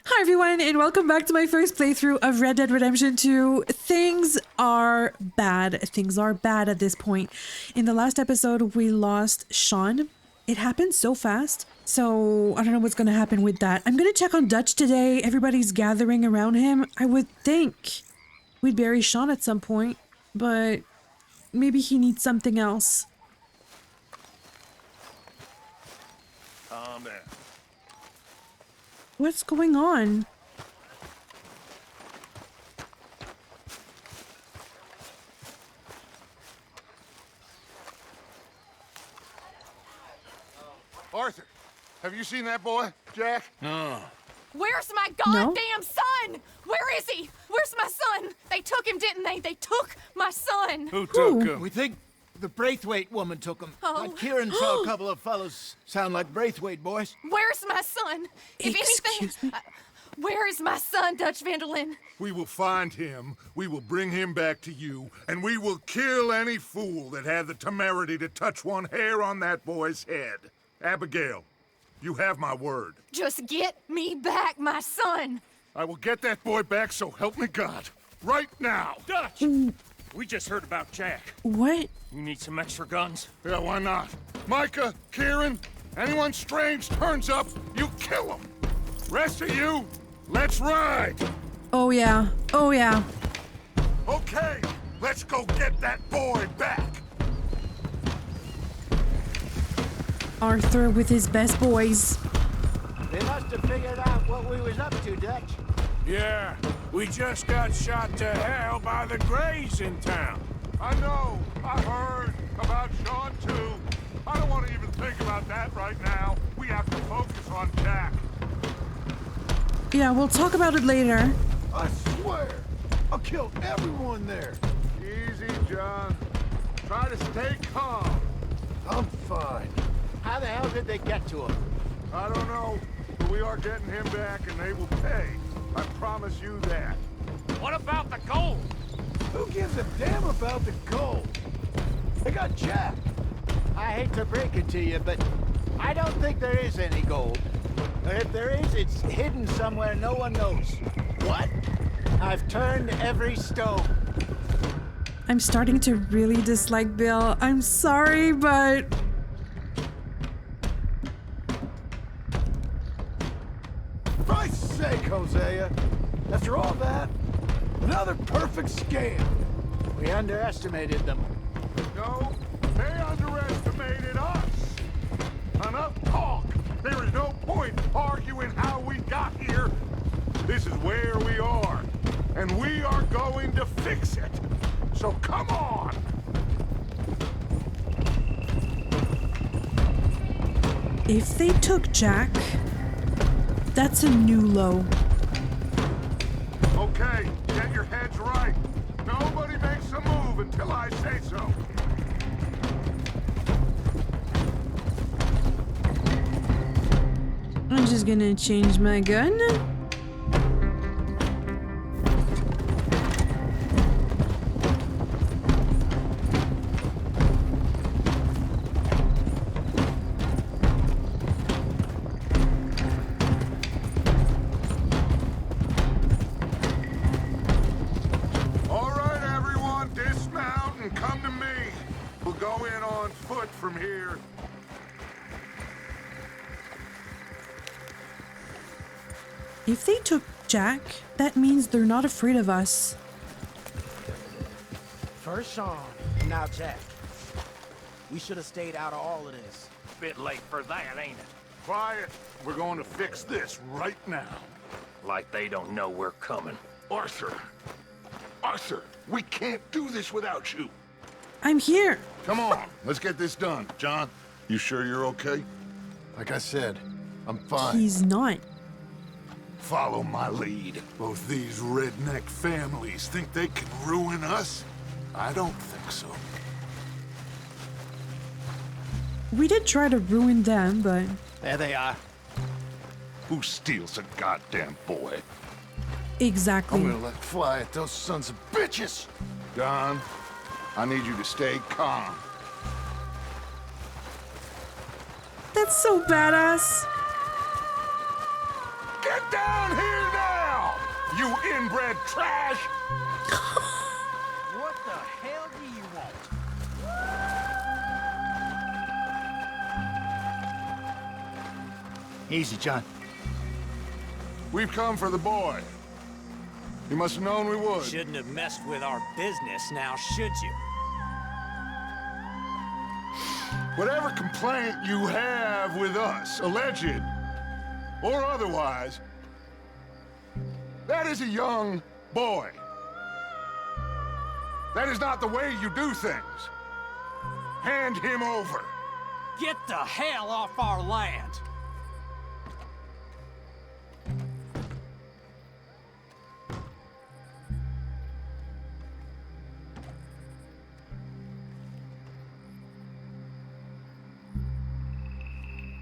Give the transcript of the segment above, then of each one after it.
Hi everyone, and welcome back to my first playthrough of Red Dead Redemption 2. Things are bad. Things are bad at this point. In the last episode, we lost Sean. It happened so fast, so I don't know what's going to happen with that. I'm going to check on Dutch today. Everybody's gathering around him. I would think we'd bury Sean at some point, but maybe he needs something else. Calm down. What's going on? Arthur, have you seen that boy, Jack? No. Where's my goddamn son? Where is he? Where's my son? They took him, didn't they? They took my son. Who took him? We think the Braithwaite woman took him. Oh. Kieran saw a couple of fellows sound like Braithwaite boys. Where's my son? If Excuse anything, me? where is my son, Dutch Vanderlyn? We will find him, we will bring him back to you, and we will kill any fool that had the temerity to touch one hair on that boy's head. Abigail, you have my word. Just get me back, my son. I will get that boy back, so help me God. Right now. Dutch! We just heard about Jack. What? You need some extra guns? Yeah, why not? Micah, Kieran, anyone strange turns up, you kill him. Rest of you, let's ride. Oh yeah. Oh yeah. Okay, let's go get that boy back. Arthur with his best boys. They must have figured out what we was up to, Dutch. Yeah, we just got shot to hell by the Greys in town. I know, I heard about Sean too. I don't want to even think about that right now. We have to focus on Jack. Yeah, we'll talk about it later. I swear, I'll kill everyone there. Easy, John. Try to stay calm. I'm fine. How the hell did they get to him? I don't know, but we are getting him back and they will pay. I promise you that. What about the gold? Who gives a damn about the gold? They got Jack. I hate to break it to you, but I don't think there is any gold. Or if there is, it's hidden somewhere no one knows. What? I've turned every stone. I'm starting to really dislike Bill. I'm sorry, but... For Christ's sake, Hosea. After all that, another perfect scam. We underestimated them. No, they underestimated us. Enough talk. There is no point arguing how we got here. This is where we are, and we are going to fix it. So come on. if they took Jack, that's a new low. Okay, get your heads right. Nobody makes a move until I say so. I'm just gonna change my gun. All right, everyone, dismount and come to me. We'll go in on foot from here. If they took Jack, that means they're not afraid of us. First Sean, now Jack. We should have stayed out of all of this. Bit late for that, ain't it? Quiet. We're going to fix this right now. Like they don't know we're coming. Arthur. Arthur, we can't do this without you. I'm here. Come on, let's get this done. John, you sure you're okay? Like I said, I'm fine. He's not. Follow my lead. Both these redneck families think they can ruin us? I don't think so. We did try to ruin them, but... There they are. Who steals a goddamn boy? Exactly. I'm gonna let fly at those sons of bitches. John, I need you to stay calm. That's so badass. Get Get down here now, you inbred trash! What the hell do you want? Easy, John. We've come for the boy. You must have known we would. Shouldn't have messed with our business now, should you? Whatever complaint you have with us, alleged or otherwise, that is a young boy. That is not the way you do things. Hand him over. Get the hell off our land!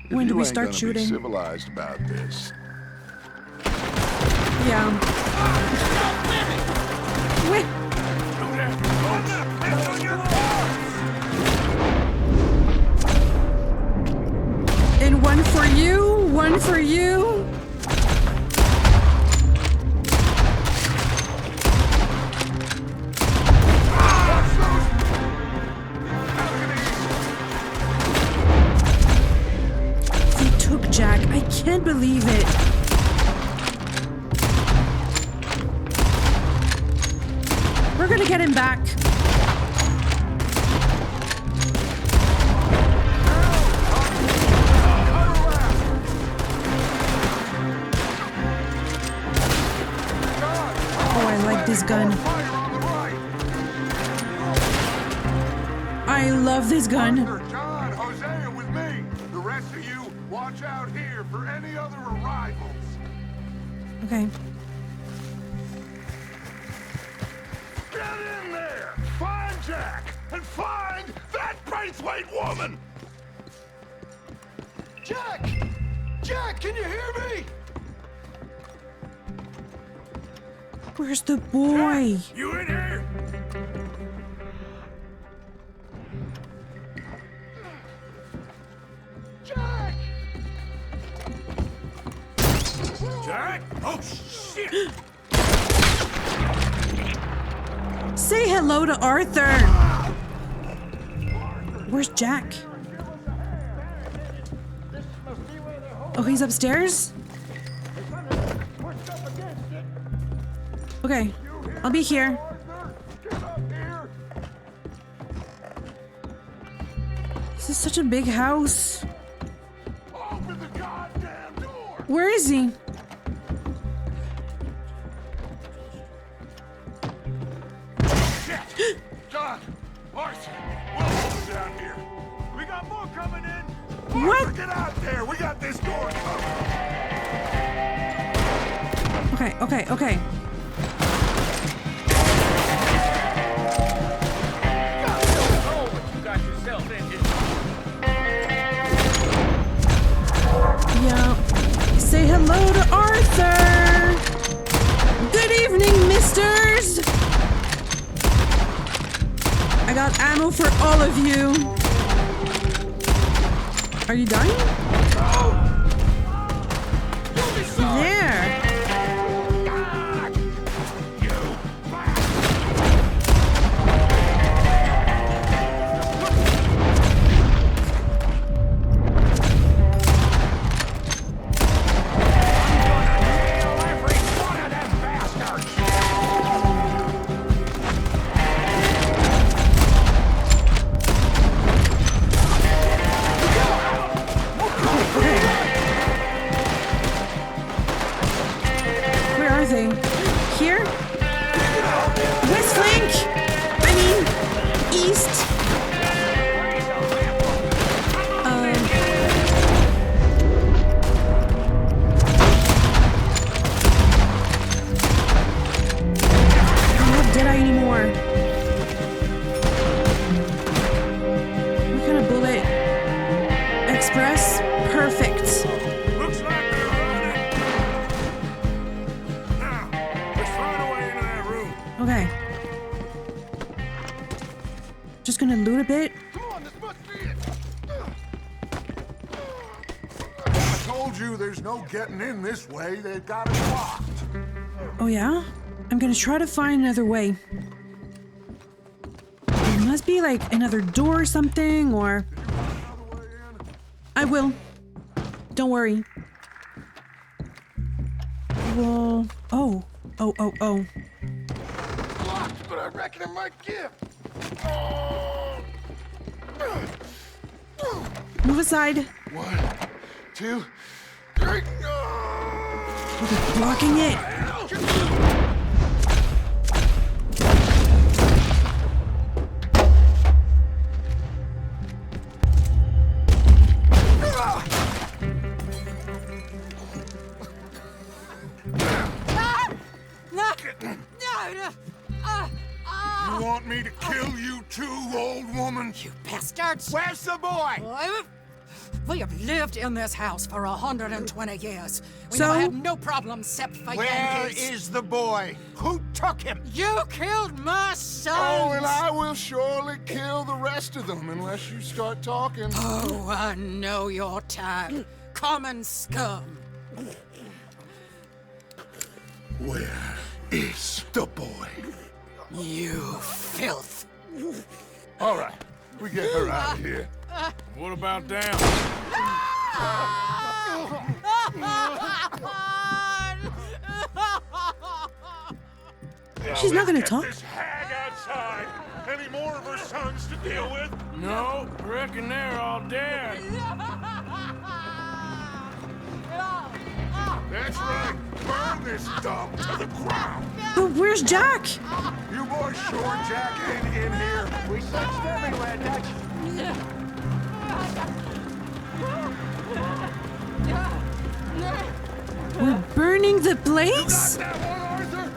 When do we start shooting? Be civilized about this. Yeah. Wait. And one for you, one for you. They took Jack. I can't believe it. We're gonna get him back. Oh, I like this gun. I love this gun. John, Hosea with me. The rest of you, watch out here for any other arrivals. Okay. Get in there! Find Jack! And find that Braithwaite woman! Jack! Jack, can you hear me? Where's the boy? You in here? Jack! Jack? Oh, shit! Say hello to Arthur. Where's Jack? Oh, he's upstairs? Okay, I'll be here. This is such a big house. Open the goddamn door! Where is he? Shit! John! Arthur! We'll hold him down here. We got more coming in! What? Arthur, get out there! We got this door covered! Okay, okay, okay. Yeah. Say hello to Arthur! Good evening, misters! I got ammo for all of you. Are you dying? There. Here? West flank! I mean, east. I'm not Dead anymore. What kind of bullet? Express? Perfect. Looks like they're running. Now, let's find a way into that room. Okay. Just gonna loot a bit. Come on, this must be it! I told you you there's no getting in this way. They've got it locked. Oh yeah? I'm gonna try to find another way. There must be like another door or something, or... I will. Don't worry. Well... Oh. Oh. Locked, but I reckon it might give. Move aside. 1, 2, 3. They're blocking it. You want me to kill you too, old woman? You bastards! Where's the boy? We have lived in this house for 120 years. We So? never had no problems except for Where Yankees. is the boy? Who took him? You killed my son! Oh, and I will surely kill the rest of them unless you start talking. Oh, I know your type. Common scum. Where is the boy? You filth. All right, we get her out of here. What about down? She's not gonna talk. This hag outside. Any more of her sons to deal with? No, reckon they're all dead. That's right. Burn this dump to the ground. But where's Jack? You boys sure Jack ain't in here? We searched everywhere, Dutch. We're burning the place? That one, Arthur?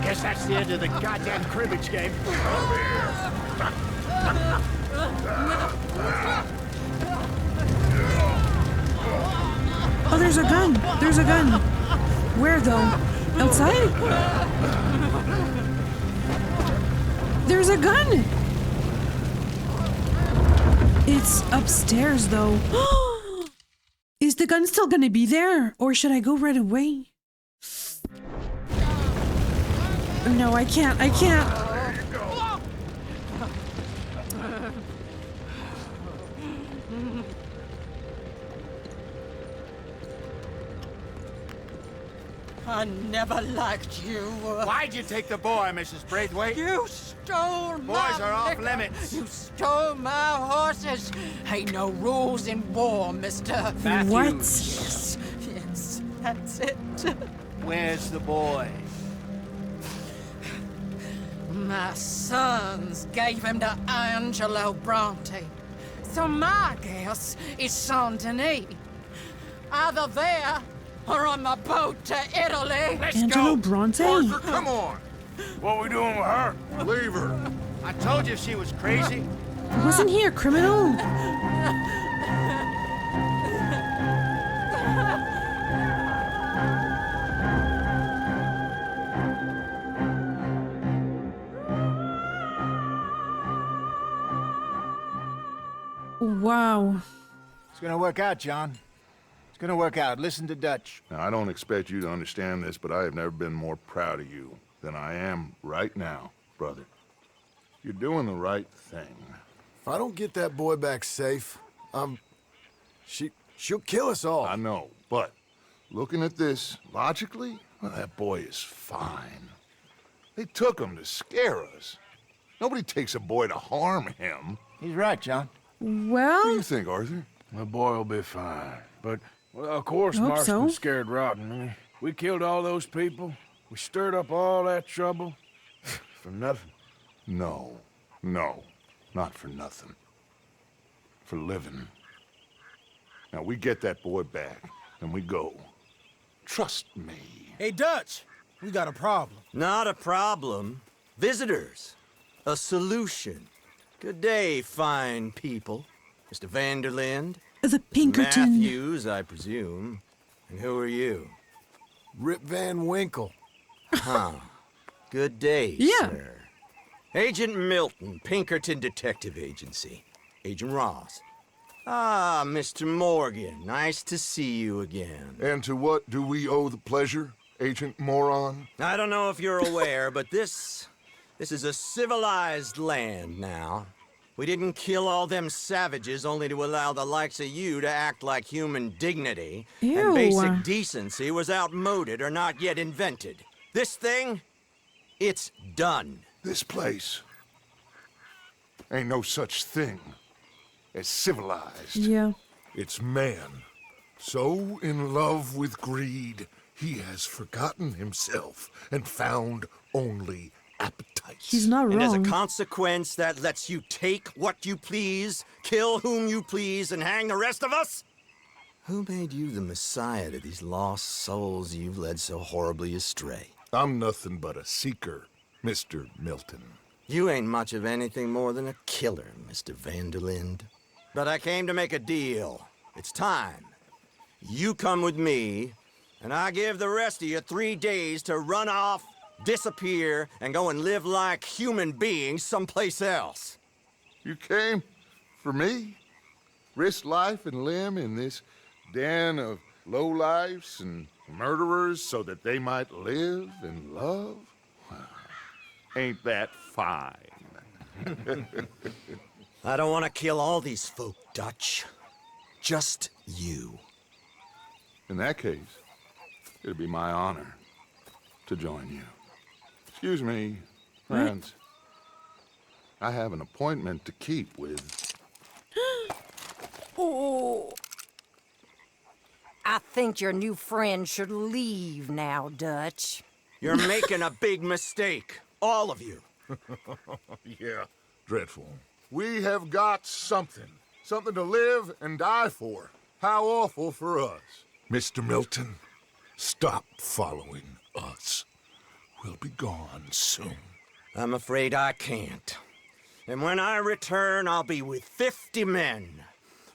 Guess that's the end of the goddamn cribbage game. Over here. Oh, there's a gun. There's a gun. Where though? Outside? There's a gun. It's upstairs though. Is the gun still gonna be there? Or should I go right away? No, I can't. I can't. There you go. I never liked you. Why'd you take the boy, Mrs. Braithwaite? You stole my Boys are off liquor. limits. You stole my horses. Ain't no rules in war, mister. What? Yes, that's it. Where's the boy? My sons gave him to Angelo Bronte. So my guess is Saint Denis. Either there or on my boat to Italy. Let's Angelo go. Bronte? Arthur, come on. What we doing with her? Leave her. I told you she was crazy. Wasn't he a criminal? Wow. It's gonna work out, John. It's gonna work out. Listen to Dutch. Now, I don't expect you to understand this, but I have never been more proud of you than I am right now, brother. You're doing the right thing. If I don't get that boy back safe, she'll kill us all. I know, but looking at this logically, well, that boy is fine. They took him to scare us. Nobody takes a boy to harm him. He's right, John. What do Well, you think, Arthur? The boy will be fine. But, well, of course, Hope Marston so. scared rotten. I mean, we killed all those people. We stirred up all that trouble. For nothing. No, not for nothing. For living. Now, we get that boy back, and we go. Trust me. Hey, Dutch, we got a problem. Not a problem. Visitors. A solution. Good day, fine people. Mr. Vanderlinde. the Pinkerton. Matthews, I presume. And who are you? Rip Van Winkle. Huh. Good day, Yeah. sir. Agent Milton, Pinkerton Detective Agency. Agent Ross. Ah, Mr. Morgan, nice to see you again. And to what do we owe the pleasure, Agent Moron? I don't know if you're aware, but this is a civilized land now. We didn't kill all them savages only to allow the likes of you to act like human dignity. Ew. And basic decency was outmoded or not yet invented. This thing, it's done. This place ain't no such thing as civilized. Yeah. It's man, so in love with greed, he has forgotten himself and found only appetites. He's not And as a wrong. consequence, that lets you take what you please, kill whom you please, and hang the rest of us? Who made you the messiah to these lost souls you've led so horribly astray? I'm nothing but a seeker, Mr. Milton. You ain't much of anything more than a killer, Mr. Van der Linde. But I came to make a deal. It's time. You come with me, and I give the rest of you 3 days to run off, disappear, and go and live like human beings someplace else. You came for me? Risk life and limb in this den of lowlifes and murderers so that they might live and love? Ain't that fine? I don't want to kill all these folk, Dutch. Just you. In that case, it'd be my honor to join you. Excuse me, friends. I have an appointment to keep with... Oh. I think your new friend should leave now, Dutch. You're making a big mistake. All of you. Yeah, dreadful. We have got something. Something to live and die for. How awful for us. Mr. Milton, stop following us. We'll be gone soon. I'm afraid I can't. And when I return, I'll be with 50 men.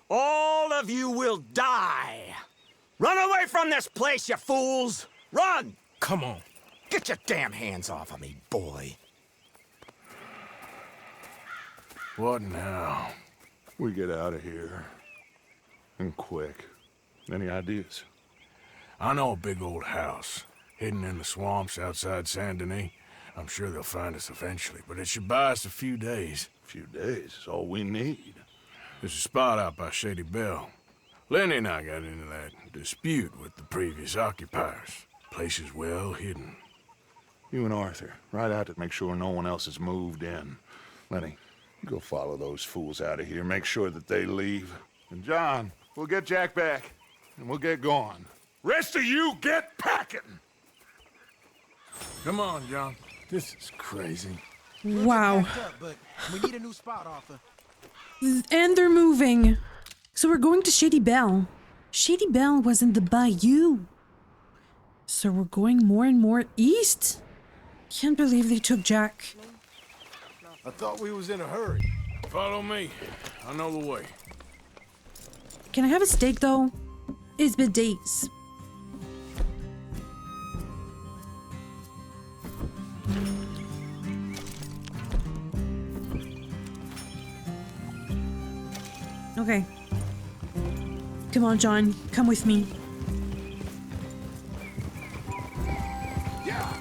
All of you will die. Run away from this place, you fools! Run! Come on. Get your damn hands off of me, boy. What now? We get out of here. And quick. Any ideas? I know a big old house, hidden in the swamps outside Saint Denis. I'm sure they'll find us eventually, but it should buy us a few days. A few days is all we need. There's a spot out by Shady Belle. Linde and I got into that dispute with the previous occupiers. Place is well hidden. You and Arthur, ride out to make sure no one else has moved in. Lenny, you go follow those fools out of here. Make sure that they leave. And John, we'll get Jack back, and we'll get going. Rest of you, get packing! Come on, John. This is crazy. Wow. But we need a new spot, Arthur. And they're moving. So we're going to Shady Belle. Shady Belle was in the bayou. So we're going more and more east? Can't believe they took Jack. I thought we was in a hurry. Follow me. I know the way. Can I have a steak though? It's been days. Okay. Come on, John. Come with me. Yeah.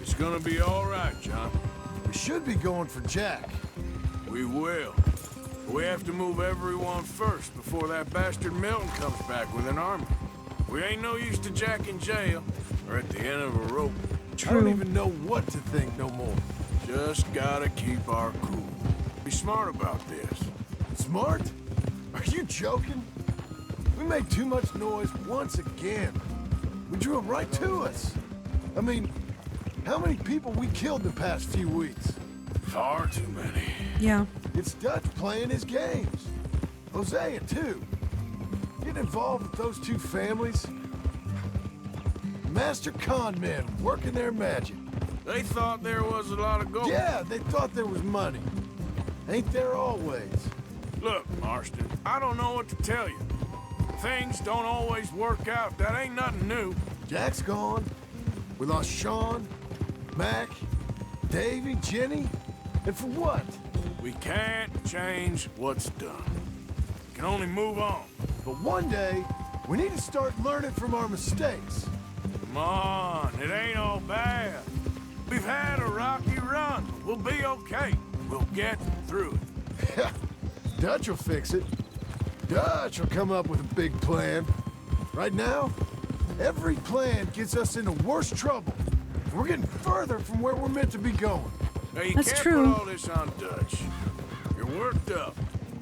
It's gonna be all right, John. We should be going for Jack. We will. We have to move everyone first before that bastard Milton comes back with an army. We ain't no use to Jack in jail or at the end of a rope. I don't even know what to think no more. Just gotta keep our cool. Be smart about this. Smart? Are you joking? We made too much noise once again. We drew them right to us. I mean, how many people we killed the past few weeks? Far too many. Yeah. It's Dutch playing his games. Hosea, too. Getting involved with those two families. Master con men working their magic. They thought there was a lot of gold. Yeah, they thought there was money. Ain't there always? Look, Marston, I don't know what to tell you. Things don't always work out. That ain't nothing new. Jack's gone. We lost Sean, Mac, Davy, Jenny? And for what? We can't change what's done. We can only move on. But one day, we need to start learning from our mistakes. Come on, it ain't all bad. We've had a rocky run. We'll be okay. We'll get through it. Dutch will fix it. Dutch will come up with a big plan. Right now, every plan gets us into worse trouble. We're getting further from where we're meant to be going. Now, you That's can't true. put all this on Dutch. You're worked up,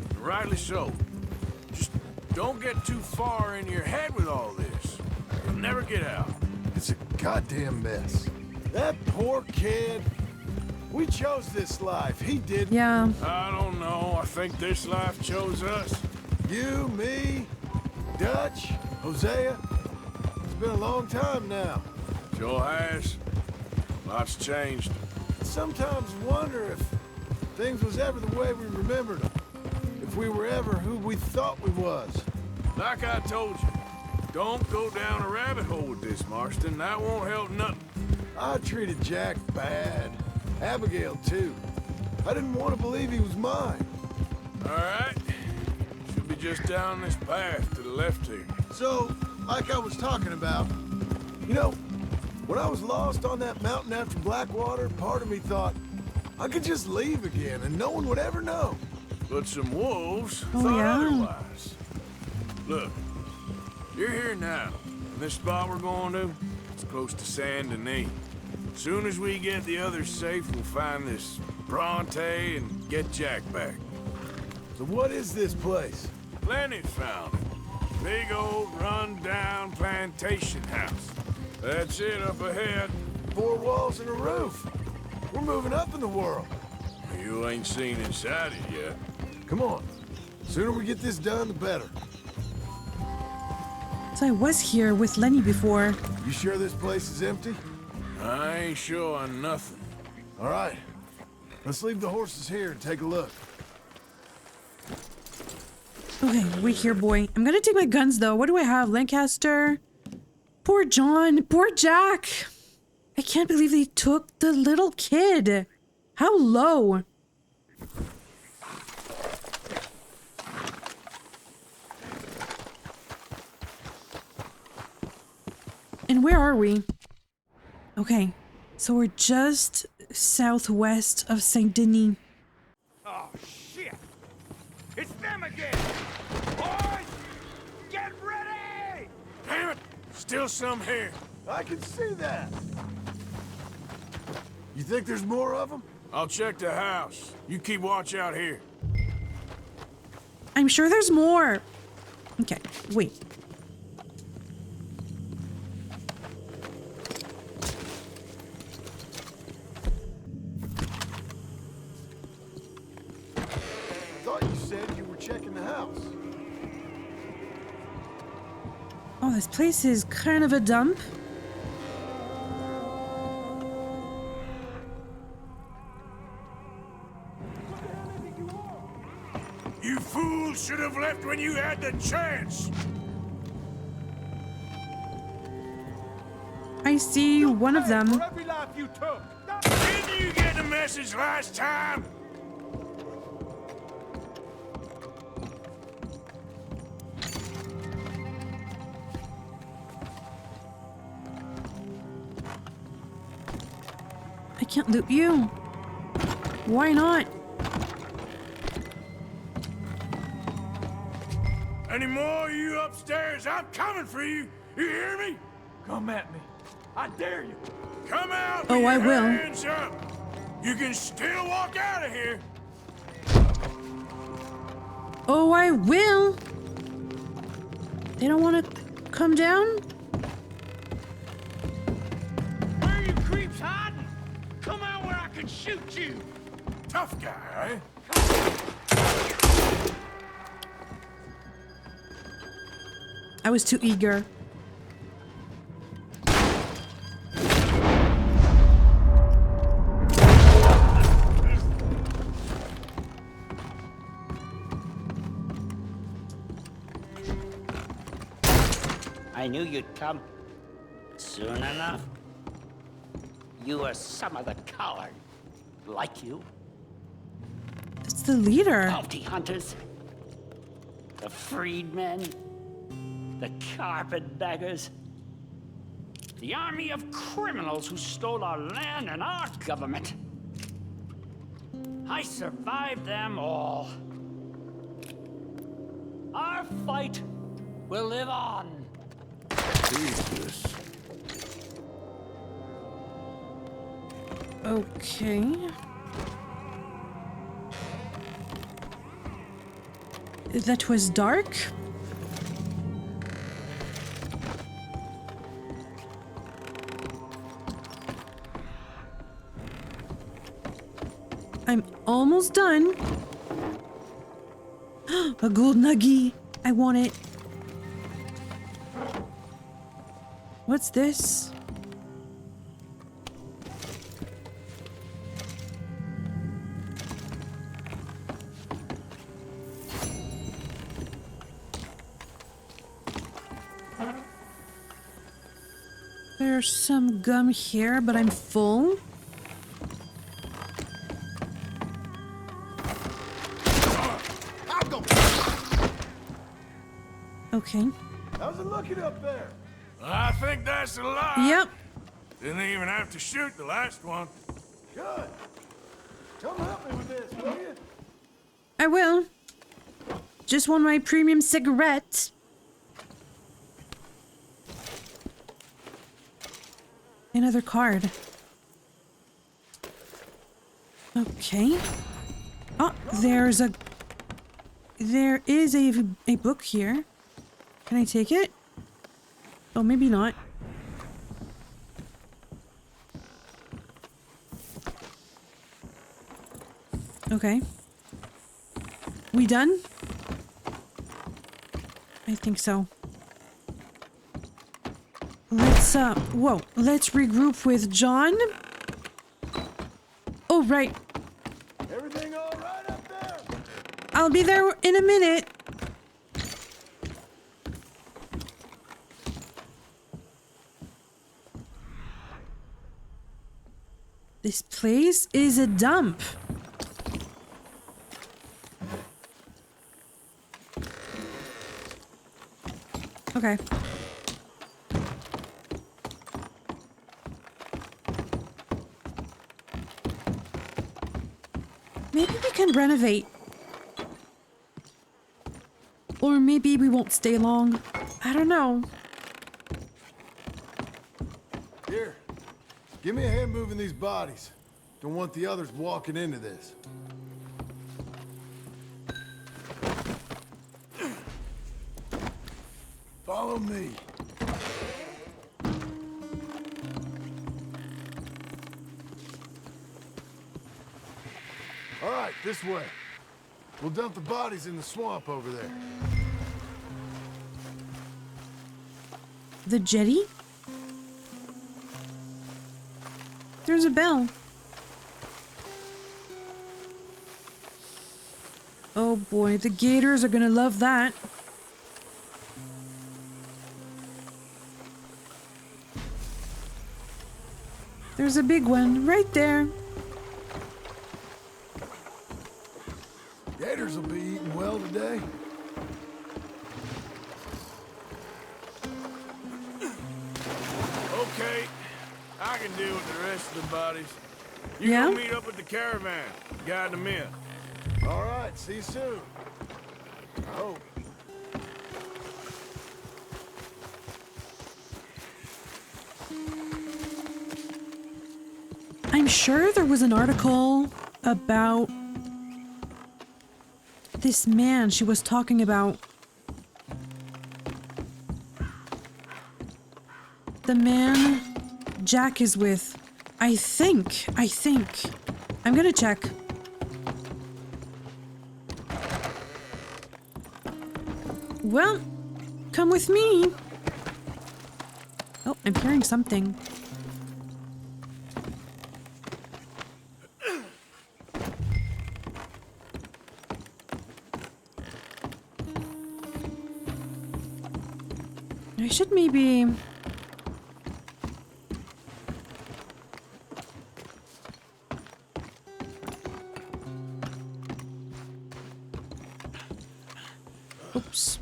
and rightly so. Just don't get too far in your head with all this. You'll never get out. It's a goddamn mess. That poor kid. We chose this life. He didn't. Yeah. I don't know. I think this life chose us. You, me, Dutch, Hosea. It's been a long time now. Sure has. Lots changed. I sometimes wonder if things was ever the way we remembered them. If we were ever who we thought we was. Like I told you, don't go down a rabbit hole with this, Marston. That won't help nothing. I treated Jack bad. Abigail, too. I didn't want to believe he was mine. All right. Should be just down this path to the left here. So, like I was talking about, you know, when I was lost on that mountain after Blackwater, part of me thought I could just leave again and no one would ever know. But some wolves Oh, thought yeah. otherwise. Look, you're here now. And this spot we're going to, it's close to Saint Denis. As soon as we get the others safe, we'll find this Bronte and get Jack back. So what is this place? Lenny found it. Big old run-down plantation house. That's it up ahead. 4 walls and a roof. We're moving up in the world. You ain't seen inside it yet. Come on. The sooner we get this done, the better. So I was here with Lenny before. You sure this place is empty? I ain't sure on nothing. All right. Let's leave the horses here and take a look. Okay, wait here, boy. I'm gonna take my guns, though. What do I have? Lancaster? Poor John. Poor Jack. I can't believe they took the little kid. How low. And where are we? Okay, so we're just southwest of Saint Denis. Oh, shit! It's them again! Boys! Get ready! Damn it! Still some here. I can see that. You think there's more of them? I'll check the house. You keep watch out here. I'm sure there's more. Okay, wait. I thought you said you were checking the house. Oh, this place is kind of a dump. You fools should have left when you had the chance. I see one of them. For every life you took! Didn't you get the message last time? I can't loot you. Why not? Any more of you upstairs? I'm coming for you. You hear me? Come at me. I dare you. Come out. Oh, with I your will. Hands up. You can still walk out of here. Oh, I will. They don't want to come down? Where are you creeps hiding? Come out where I can shoot you. Tough guy, eh? I was too eager. I knew you'd come soon enough. You were some of the coward. like you. That's the leader. Bounty hunters. The freedmen. The carpetbaggers. The army of criminals who stole our land and our government. I survived them all. Our fight will live on. Jesus. Okay. That was dark. I'm almost done. A gold nugget. I want it. What's this? There's some gum here, but I'm full. Okay. How's it looking up there? I think that's a lie. Yep. Didn't even have to shoot the last one. Good. Come help me with this, will you? I will. Just want my premium cigarette. Another card. Okay. Oh, there is a book here. Can I take it? Oh, maybe not. Okay. We done? I think so. Let's, whoa. Let's regroup with John. Oh, right. Everything all right up there? I'll be there in a minute. This place is a dump. Okay. Maybe we can renovate. Or maybe we won't stay long. I don't know. Here. Give me a hand moving these bodies. Don't want the others walking into this. Follow me. All right, this way. We'll dump the bodies in the swamp over there. The jetty? There's a bell. Oh boy, the gators are gonna love that. There's a big one right there. Gators will be eating well today. Okay, I can deal with the rest of the bodies. You Yeah? go meet up with the caravan, guide them in. All right, see you soon. I hope. I'm sure there was an article about this man she was talking about. The man Jack is with. I think. I'm gonna check. Well, come with me. Oh, I'm hearing something. I should maybe... Oops.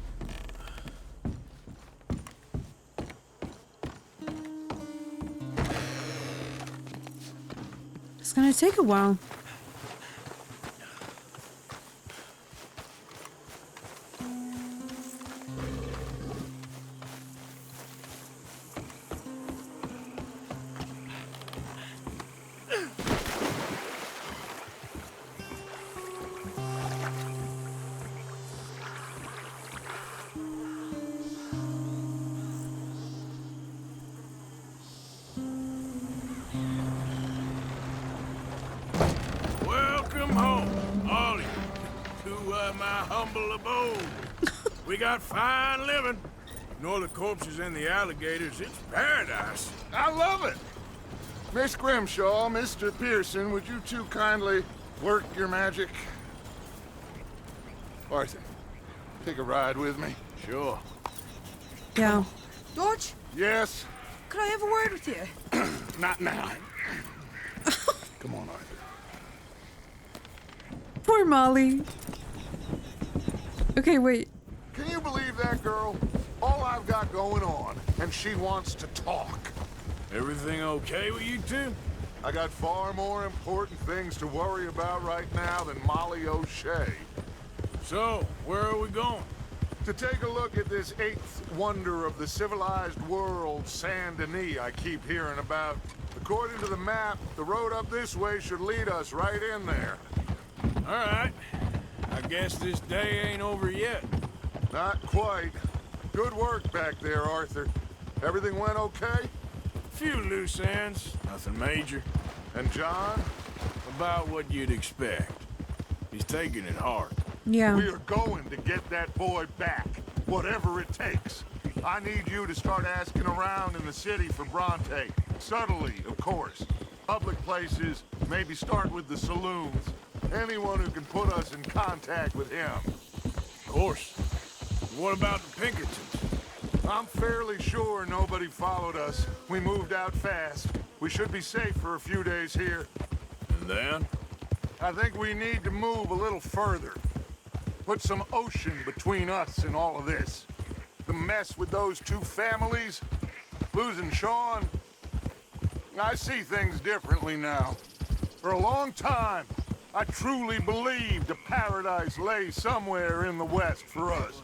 It's gonna take a while. Welcome home, all of you, to my humble abode. We got fine living. Ignore the corpses and the alligators. It's paradise. I love it. Miss Grimshaw, Mr. Pearson, would you two kindly work your magic? Arthur, take a ride with me. Sure. Yeah. George, Yes? could I have a word with you? Not now. Come on, Arthur. Poor Molly. Okay, wait. Can you believe that girl? All I've got going on, and she wants to talk. Everything okay with you two? I got far more important things to worry about right now than Molly O'Shea. So, where are we going? To take a look at this eighth wonder of the civilized world, Saint Denis, I keep hearing about. According to the map, the road up this way should lead us right in there. All right. I guess this day ain't over yet. Not quite. Good work back there, Arthur. Everything went okay? Few loose ends, nothing major. And John? About what you'd expect. He's taking it hard. Yeah. We are going to get that boy back, whatever it takes. I need you to start asking around in the city for Bronte. Subtly, of course. Public places, maybe start with the saloons. Anyone who can put us in contact with him. Of course. What about the Pinkertons? I'm fairly sure nobody followed us. We moved out fast. We should be safe for a few days here. And then? I think we need to move a little further. Put some ocean between us and all of this. The mess with those two families, losing Sean. I see things differently now. For a long time, I truly believed a paradise lay somewhere in the West for us.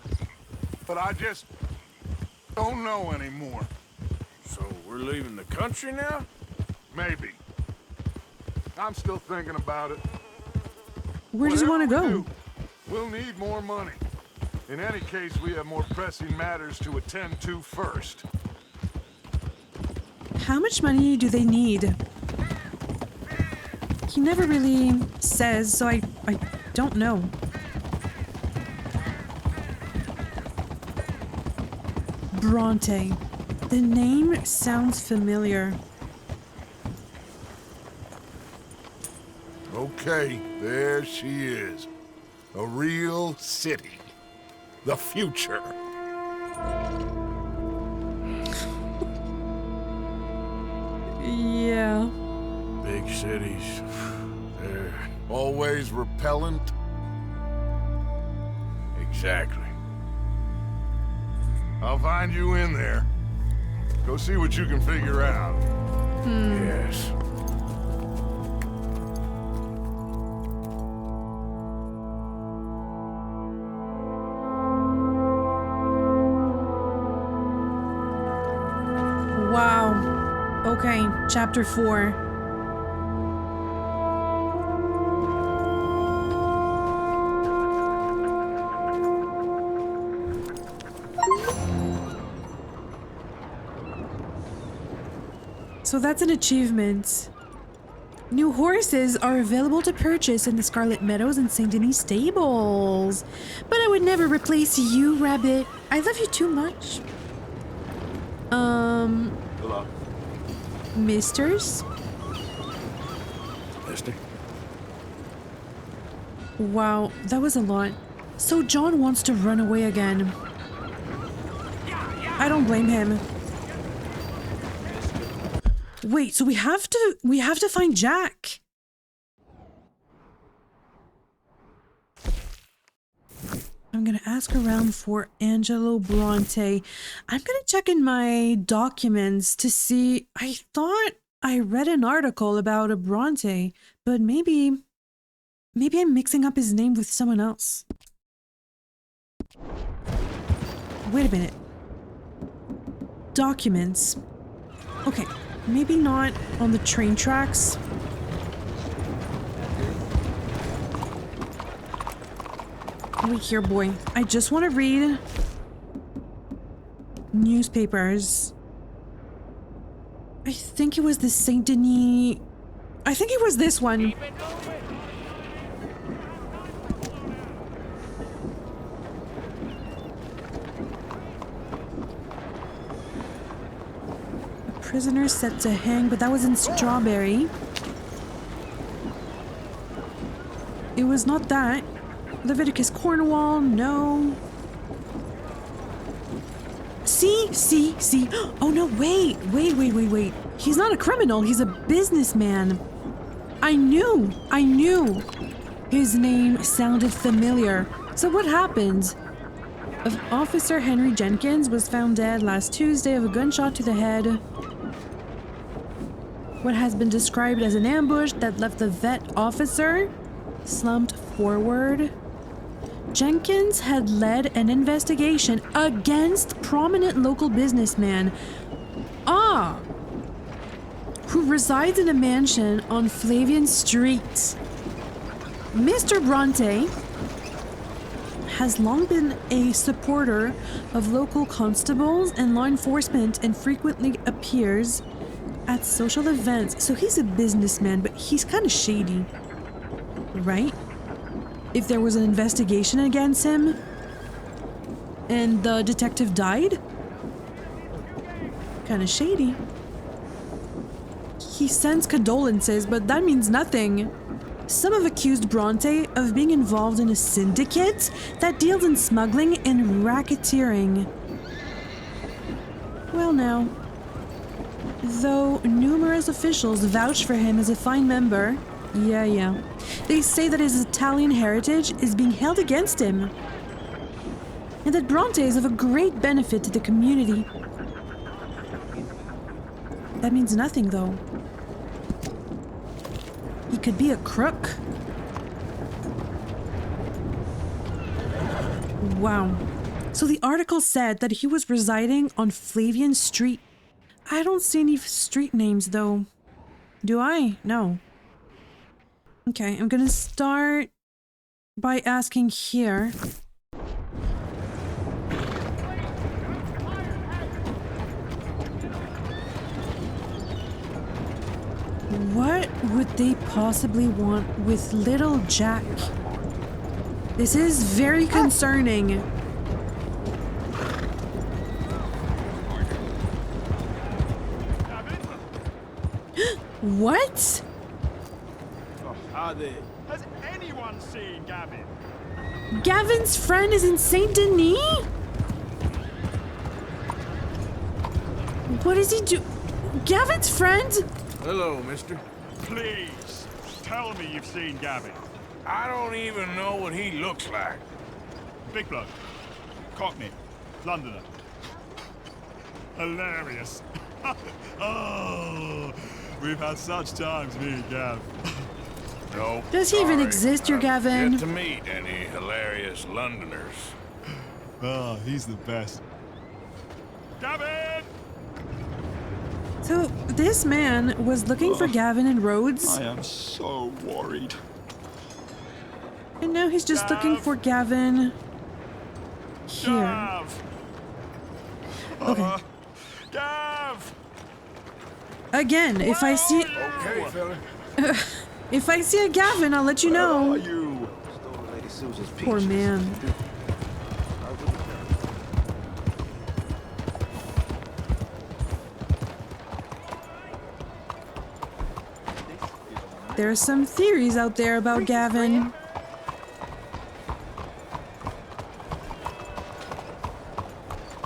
But I just don't know anymore. So we're leaving the country now? Maybe. I'm still thinking about it. Where does he want to go? We'll need more money. In any case, we have more pressing matters to attend to first. How much money do they need? He never really says, so I don't know. Bronte. The name sounds familiar. Okay, there she is. A real city. The future. Yeah. Big cities. They're always repellent. Exactly. I'll find you in there. Go see what you can figure out. Yes. Wow. Okay, chapter 4. So that's an achievement. New horses are available to purchase in the Scarlet Meadows and St. Denis stables. But I would never replace you, Rabbit. I love you too much. Hello. Misters? Mister? Wow, that was a lot. So John wants to run away again. I don't blame him. Wait, so we have to find Jack. I'm I'm gonna ask around for Angelo Bronte. I'm gonna check in my documents to see. I thought I read an article about a Bronte, but maybe I'm mixing up his name with someone else. Wait a minute. Documents. Okay, maybe not on the train tracks. Wait here, boy. I just want to read newspapers. I think it was the Saint Denis. I think it was this one. A prisoner set to hang, but that was in Strawberry. It was not that. Leviticus Cornwall, no. See. Oh no, wait. He's not a criminal, he's a businessman. I knew. His name sounded familiar. So what happened? Officer Henry Jenkins was found dead last Tuesday of a gunshot to the head. What has been described as an ambush that left the vet officer slumped forward. Jenkins had led an investigation against prominent local businessman, who resides in a mansion on Flavian Street. Mr. Bronte has long been a supporter of local constables and law enforcement and frequently appears at social events. So he's a businessman, but he's kind of shady, right? If there was an investigation against him and the detective died, kind of shady. He sends condolences, but that means nothing. Some have accused Bronte of being involved in a syndicate that deals in smuggling and racketeering. Well now, though numerous officials vouch for him as a fine member, yeah. They say that his Italian heritage is being held against him. And that Bronte is of a great benefit to the community. That means nothing, though. He could be a crook. Wow. So the article said that he was residing on Flavian Street. I don't see any street names, though. Do I? No. Okay, I'm gonna start by asking here. What would they possibly want with little Jack? This is very concerning. What? Has anyone seen Gavin? Gavin's friend is in Saint Denis? What does he do? Gavin's friend? Hello, mister. Please, tell me you've seen Gavin. I don't even know what he looks like. Big bloke. Cockney. Londoner. Hilarious. Oh, we've had such times, me and Gav. No. Does he even exist, your Gavin? Yet to meet any hilarious Londoners. Oh, he's the best. Gavin! So, this man was looking for Gavin and Rhodes. I am so worried. And now he's just looking for Gavin here. Gav! Okay. Gav! Again, if I see... Okay, fella. If I see a Gavin, I'll let you know. Where are you? Poor man. There are some theories out there about Gavin.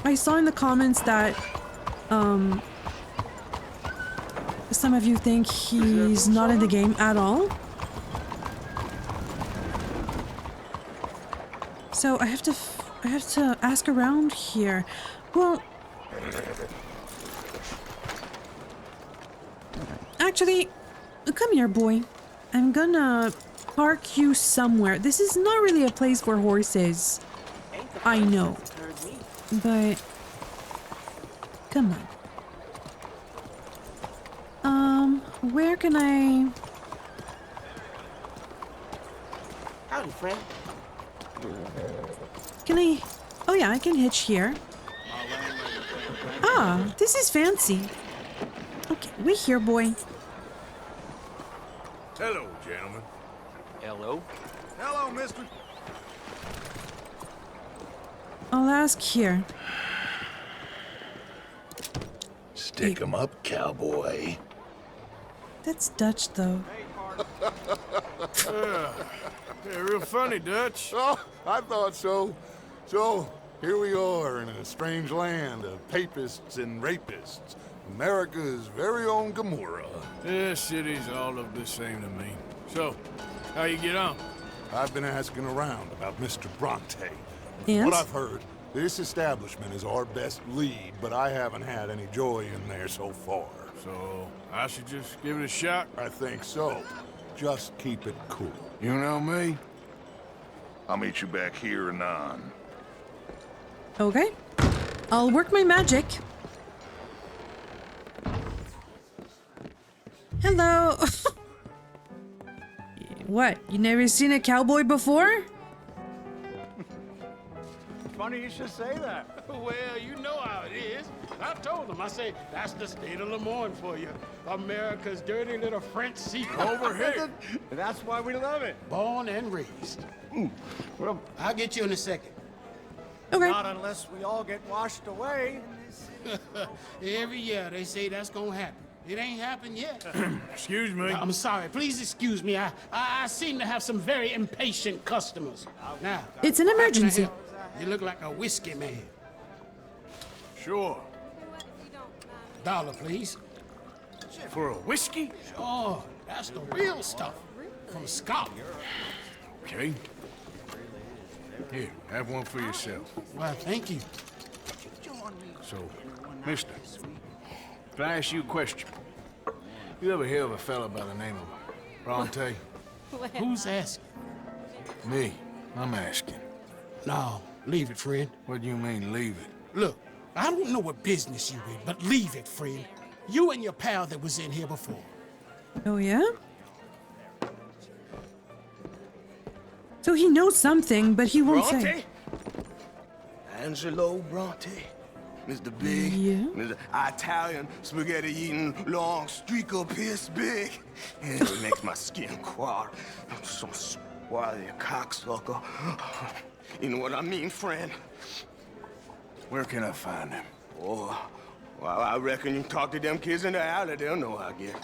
I saw in the comments that some of you think he's not in the game at all. So I have to ask around here. Well, actually, come here, boy. I'm gonna park you somewhere. This is not really a place for horses. I know. But come on. Where can I... Howdy, friend. Can I... Oh yeah, I can hitch here. Ah, this is fancy. Okay, we here, boy. Hello, gentlemen. Hello. Hello, mister. I'll ask here. Stick 'em up, cowboy. That's Dutch, though. Yeah, real funny, Dutch. Oh, I thought so. So, here we are in a strange land of papists and rapists. America's very own Gomorrah. Yeah, cities all look the same to me. So, how you get on? I've been asking around about Mr. Bronte. And? What I've heard, this establishment is our best lead, but I haven't had any joy in there so far. So, I should just give it a shot? I think so. Just keep it cool. You know me? I'll meet you back here anon. Okay. I'll work my magic. Hello. What? You never seen a cowboy before? Funny you should say that. Well, you know how it is. I told them. I say, that's the state of Lemoyne for you. America's dirty little French secret. Over here. That's why we love it. Born and raised. Well, I'll get you in a second. Okay. Not unless we all get washed away. Every year they say that's gonna happen. It ain't happened yet. Excuse me. I'm sorry. Please excuse me. I seem to have some very impatient customers. Now, It's an how can I emergency. help? You look like a whiskey man. Sure. $1, please. For a whiskey? Oh, that's the real stuff. From Scotland. Okay. Here, have one for yourself. Well, thank you. So, mister, can I ask you a question? You ever hear of a fella by the name of Bronte? Who's asking? Me. I'm asking. No, leave it, friend. What do you mean, leave it? Look, I don't know what business you in, but leave it, friend. You and your pal that was in here before. Oh, yeah? So he knows something, but he won't say. Bronte? Angelo Bronte. Mr. Big. Yeah? Mr. Italian spaghetti-eating long streaker piss big. And it makes my skin crawl. I'm so swarthy a cocksucker. You know what I mean, friend? Where can I find him? Oh, well, I reckon you talk to them kids in the alley, they'll know how I get.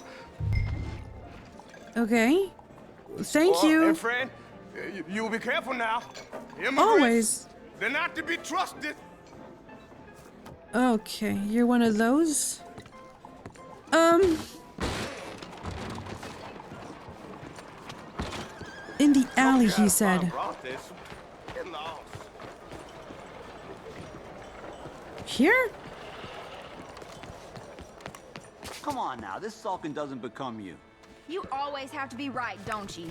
Okay. Thank Oh, you. and friend, you'll be careful now. Immigrants, Always. they're not to be trusted. Okay, you're one of those? In the alley, he said. Here? Come on now, this sulking doesn't become you. You always have to be right, don't you?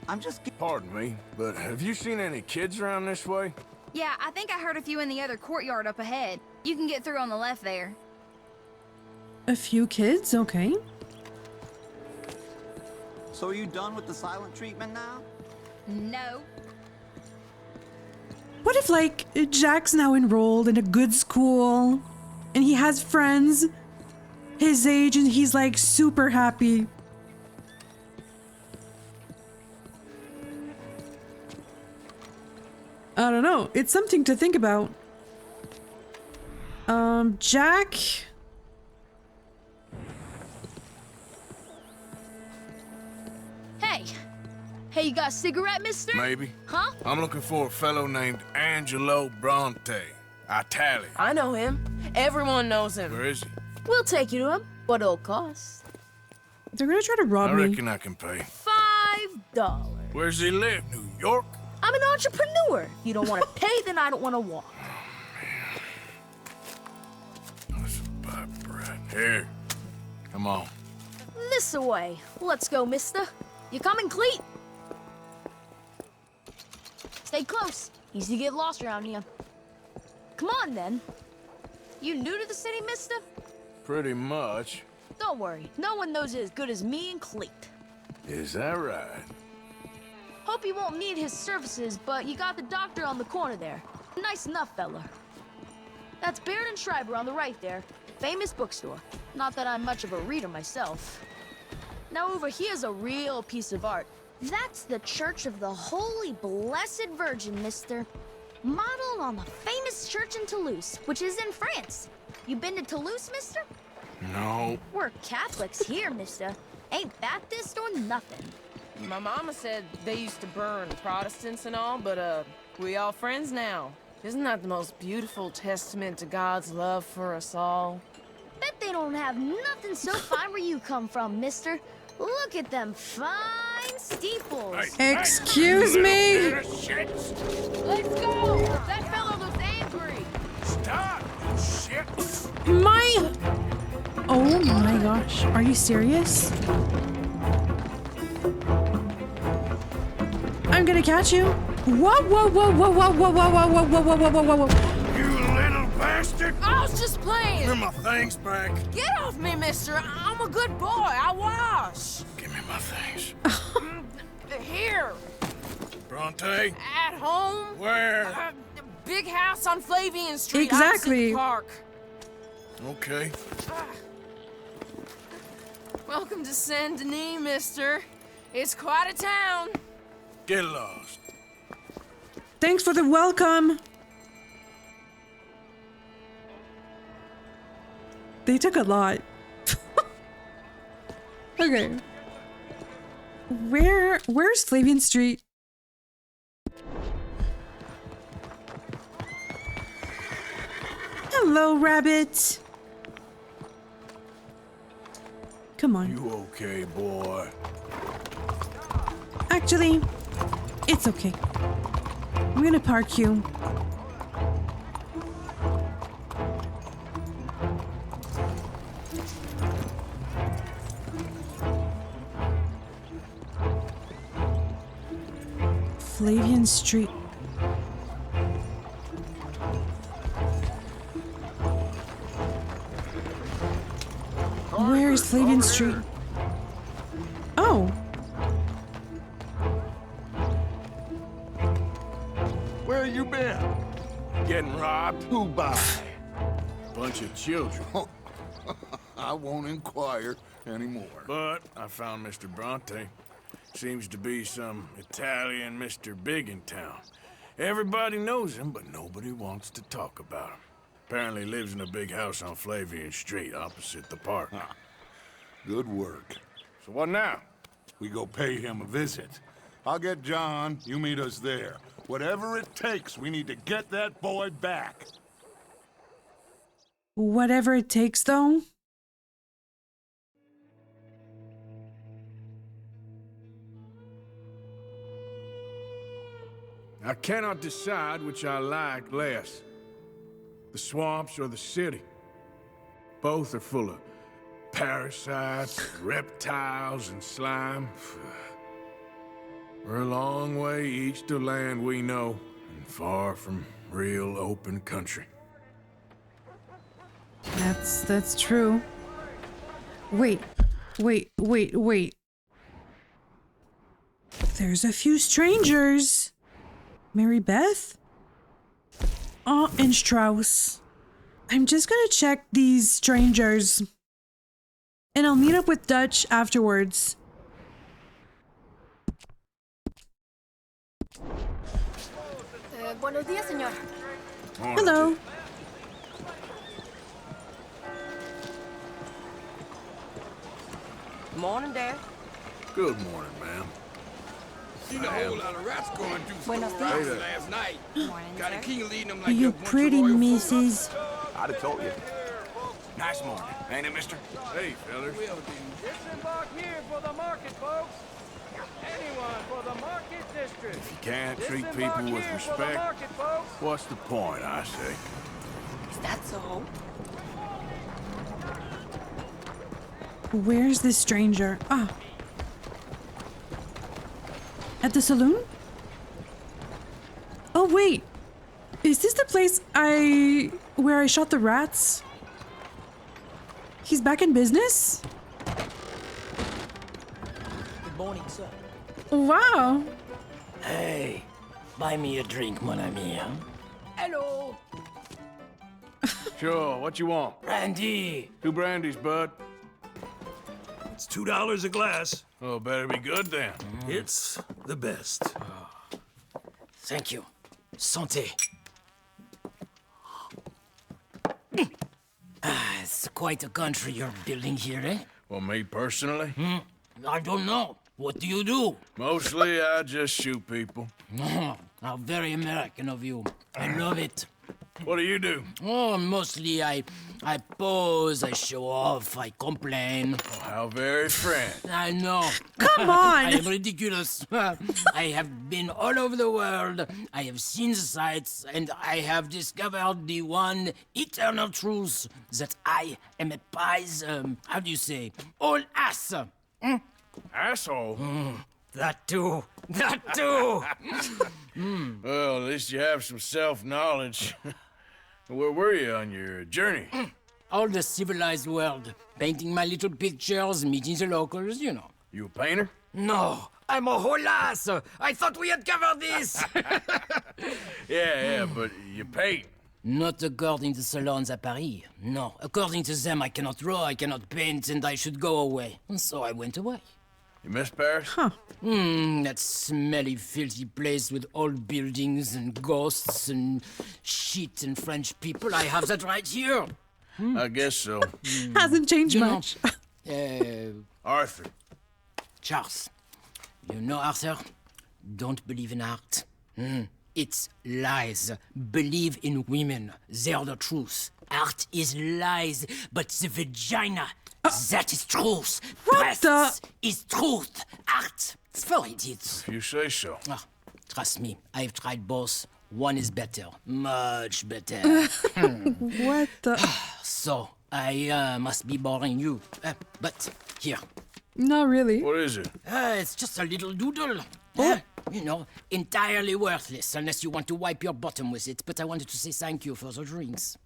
I'm just... Pardon me, but have you seen any kids around this way? Yeah, I think I heard a few in the other courtyard up ahead. You can get through on the left there. A few kids? Okay. So are you done with the silent treatment now? No. What if, like, Jack's now enrolled in a good school, and he has friends his age, and he's, like, super happy? I don't know. It's something to think about. Jack? Hey. Hey, you got a cigarette, mister? Maybe. Huh? I'm looking for a fellow named Angelo Bronte. Italian. I know him. Everyone knows him. Where is he? We'll take you to him, but it'll cost. They're gonna try to rob I me. reckon I can pay. $5. Where's he live? New York? I'm an entrepreneur. If you don't want to pay, then I don't want to walk. Here. Come on. This away. Let's go, mister. You coming, Cleet? Stay close. Easy to get lost around here. Come on, then. You new to the city, mister? Pretty much. Don't worry. No one knows it as good as me and Cleet. Is that right? Hope you won't need his services, but you got the doctor on the corner there. Nice enough, fella. That's Baird and Schreiber on the right there. Famous bookstore. Not that I'm much of a reader myself. Now over here's a real piece of art. That's the Church of the Holy Blessed Virgin, mister. Modeled on the famous church in Toulouse, which is in France. You been to Toulouse, mister? No. We're Catholics here, mister. Ain't Baptist or nothing. My mama said they used to burn Protestants and all, but, we all friends now. Isn't that the most beautiful testament to God's love for us all? Bet they don't have nothing so fine where you come from, mister. Look at them fine steeples. Excuse me? Let's go! That fellow looks angry. Stop, you shit! Oh my gosh. Are you serious? I'm gonna catch you. Whoa, whoa, whoa, whoa, whoa, whoa, whoa, whoa, whoa, whoa, whoa, whoa, whoa, whoa. You little bastard! I was just playing. Give me my things back. Get off me, mister. I'm a good boy. I wash. Give me my things. Here. Bronte? At home. Where? Big house on Flavian Street. Exactly. Opposite the park. Okay. Welcome to Saint Denis, mister. It's quite a town. Get lost. Thanks for the welcome. They took a lot. Okay. Where's Flavian Street? Hello, rabbit. Come on. You okay, boy? Actually, it's okay. I'm gonna park you. Flavian Street. Where is Flavian Street? Oh. Where you been? Getting robbed? Who by? Bunch of children. I won't inquire anymore. But I found Mr. Bronte. Seems to be some Italian Mr. Big in town. Everybody knows him, but nobody wants to talk about him. Apparently lives in a big house on Flavian Street, opposite the park. Good work. So what now? We go pay him a visit. I'll get John, you meet us there. Whatever it takes, we need to get that boy back. Whatever it takes, though. I cannot decide which I like less. The swamps or the city. Both are full of parasites, reptiles, and slime. We're a long way east of land we know, and far from real open country. That's true. Wait. There's a few strangers. Mary Beth? And Strauss. I'm just gonna check these strangers. And I'll meet up with Dutch afterwards. Buenos días, señor. Hello. Morning, Dad. Good morning, ma'am. Seen a whole lot of rats going through some rocks last night. Got a king leading them like You a bunch of pretty royal missus. I'd have told you. Nice morning, ain't it, mister? Hey, fellas. Disembark here for the market, folks. Anyone for the market district. If you can't treat people with respect, what's the point, I say? Is that so? Where's this stranger? Ah. At the saloon? Oh, wait. Is this the place where I shot the rats? He's back in business? Good morning, sir. Wow. Hey, buy me a drink, mon ami, huh? Hello. Sure, what you want? Brandy. 2 brandies, bud. It's $2 a glass. Oh, better be good then. It's the best. Thank you. Santé. It's quite a country you're building here, eh? Well, me personally? I don't know. What do you do? Mostly, I just shoot people. Oh, how very American of you. I love it. What do you do? Oh, mostly I pose, I show off, I complain. Oh, how very French. I know. Come on! I am ridiculous. I have been all over the world. I have seen the sights, and I have discovered the one eternal truth that I am a pies, how do you say, all ass. Asshole? That too. That too. Well, at least you have some self-knowledge. Where were you on your journey? All the civilized world. Painting my little pictures, meeting the locals, you know. You a painter? No, I'm a whole ass. I thought we had covered this. Yeah, but you paint. Not according to salons at Paris. No, according to them, I cannot draw, I cannot paint, and I should go away. And so I went away. You miss Paris? Huh. That smelly, filthy place with old buildings and ghosts and shit and French people. I have that right here. I guess so. Hasn't changed much. Arthur. Charles. You know, Arthur? Don't believe in art. It's lies. Believe in women. They're the truth. Art is lies, but the vagina, that is truth. Breasts is truth. Art, it's for idiots. If you say so. Trust me, I've tried both. One is better. Much better. What the? So, I must be boring you. But, here. Not really. What is it? It's just a little doodle. You know, entirely worthless unless you want to wipe your bottom with it. But I wanted to say thank you for the drinks.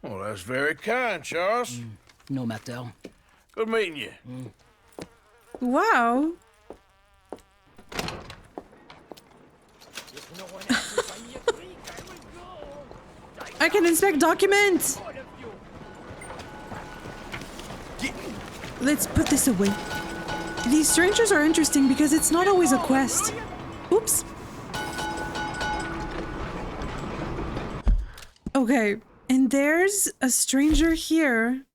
Well, that's very kind, Charles. No matter. Good meeting you. Wow. I can inspect documents. Let's put this away. These strangers are interesting because it's not always a quest. Oops. Okay, and there's a stranger here.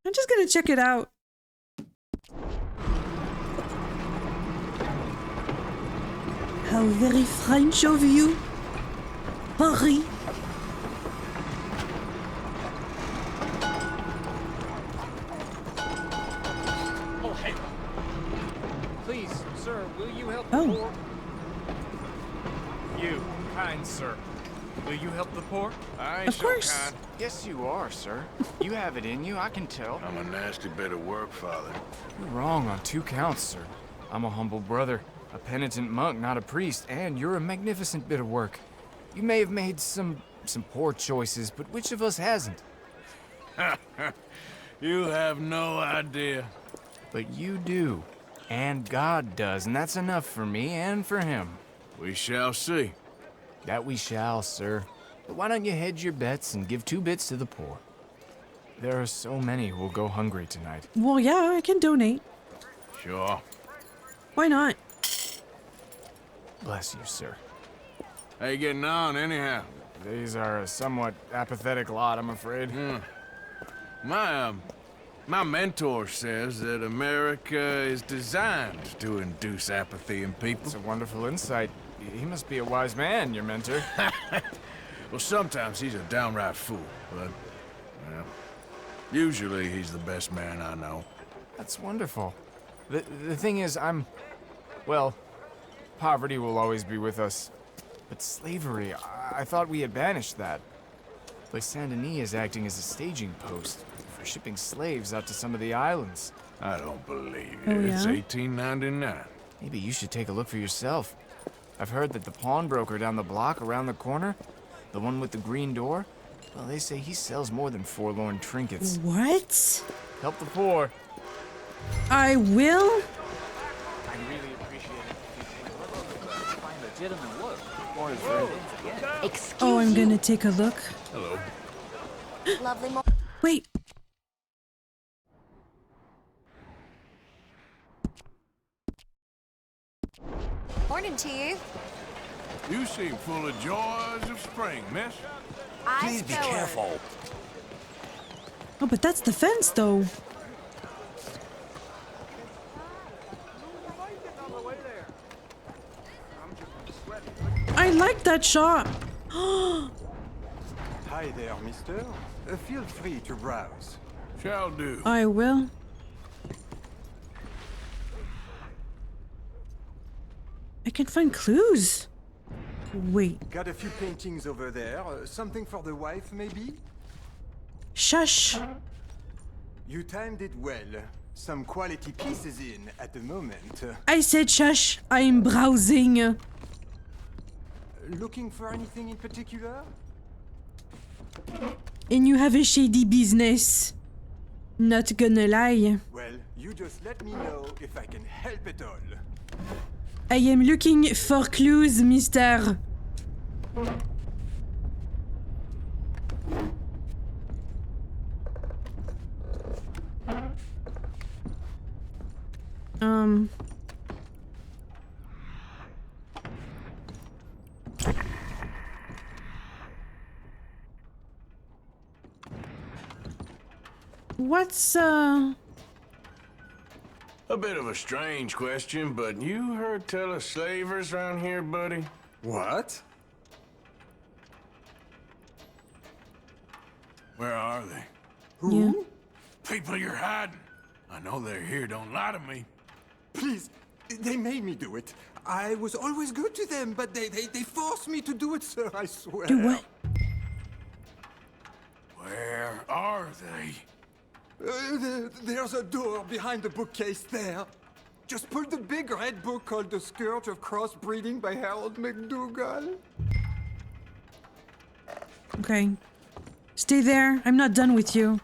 I'm just gonna check it out. How very French of you, Paris. Please, sir, will you help the poor? You, kind sir, will you help the poor? I ain't Of course. so kind. Yes, you are, sir. You have it in you, I can tell. I'm a nasty bit of work, Father. You're wrong on 2 counts, sir. I'm a humble brother, a penitent monk, not a priest, and you're a magnificent bit of work. You may have made some poor choices, but which of us hasn't? You have no idea. But you do. And God does, and that's enough for me and for him. We shall see. That we shall, sir. But why don't you hedge your bets and give 2 bits to the poor? There are so many who will go hungry tonight. Well, yeah, I can donate. Sure. Why not? Bless you, sir. How you getting on, anyhow? These are a somewhat apathetic lot, I'm afraid. My mentor says that America is designed to induce apathy in people. It's a wonderful insight. He must be a wise man, your mentor. Well, sometimes he's a downright fool, but, well, usually he's the best man I know. That's wonderful. The thing is, well, poverty will always be with us. But slavery, I thought we had banished that. Like Saint Denis is acting as a staging post for shipping slaves out to some of the islands. I don't believe it. Oh, yeah? It's 1899. Maybe you should take a look for yourself. I've heard that the pawnbroker down the block around the corner, the one with the green door, well, they say he sells more than forlorn trinkets. What? Help the poor. I will. I really appreciate it. Find legitimate work. Excuse Oh, I'm you. gonna take a look. Hello. Lovely Wait. Morning to you. You seem full of joys of spring, miss. Please be careful. Oh, but that's the fence, though. I like that shot. Hi there, mister. Feel free to browse. Shall do. I will. I can find clues. Wait. Got a few paintings over there. Something for the wife, maybe? Shush. You timed it well. Some quality pieces in at the moment. I said shush. I'm browsing. Looking for anything in particular? And you have a shady business. Not gonna lie. Well, you just let me know if I can help at all. I am looking for clues, mister. What's, A bit of a strange question, but you heard tell of slavers around here, buddy? What? Where are they? Who? Yeah. People you're hiding. I know they're here, don't lie to me. Please, they made me do it. I was always good to them, but they forced me to do it, sir, I swear. do what? Where are they? There's a door behind the bookcase there. Just pull the big red book called The Scourge of Crossbreeding by Harold McDougall. Okay. Stay there. I'm not done with you.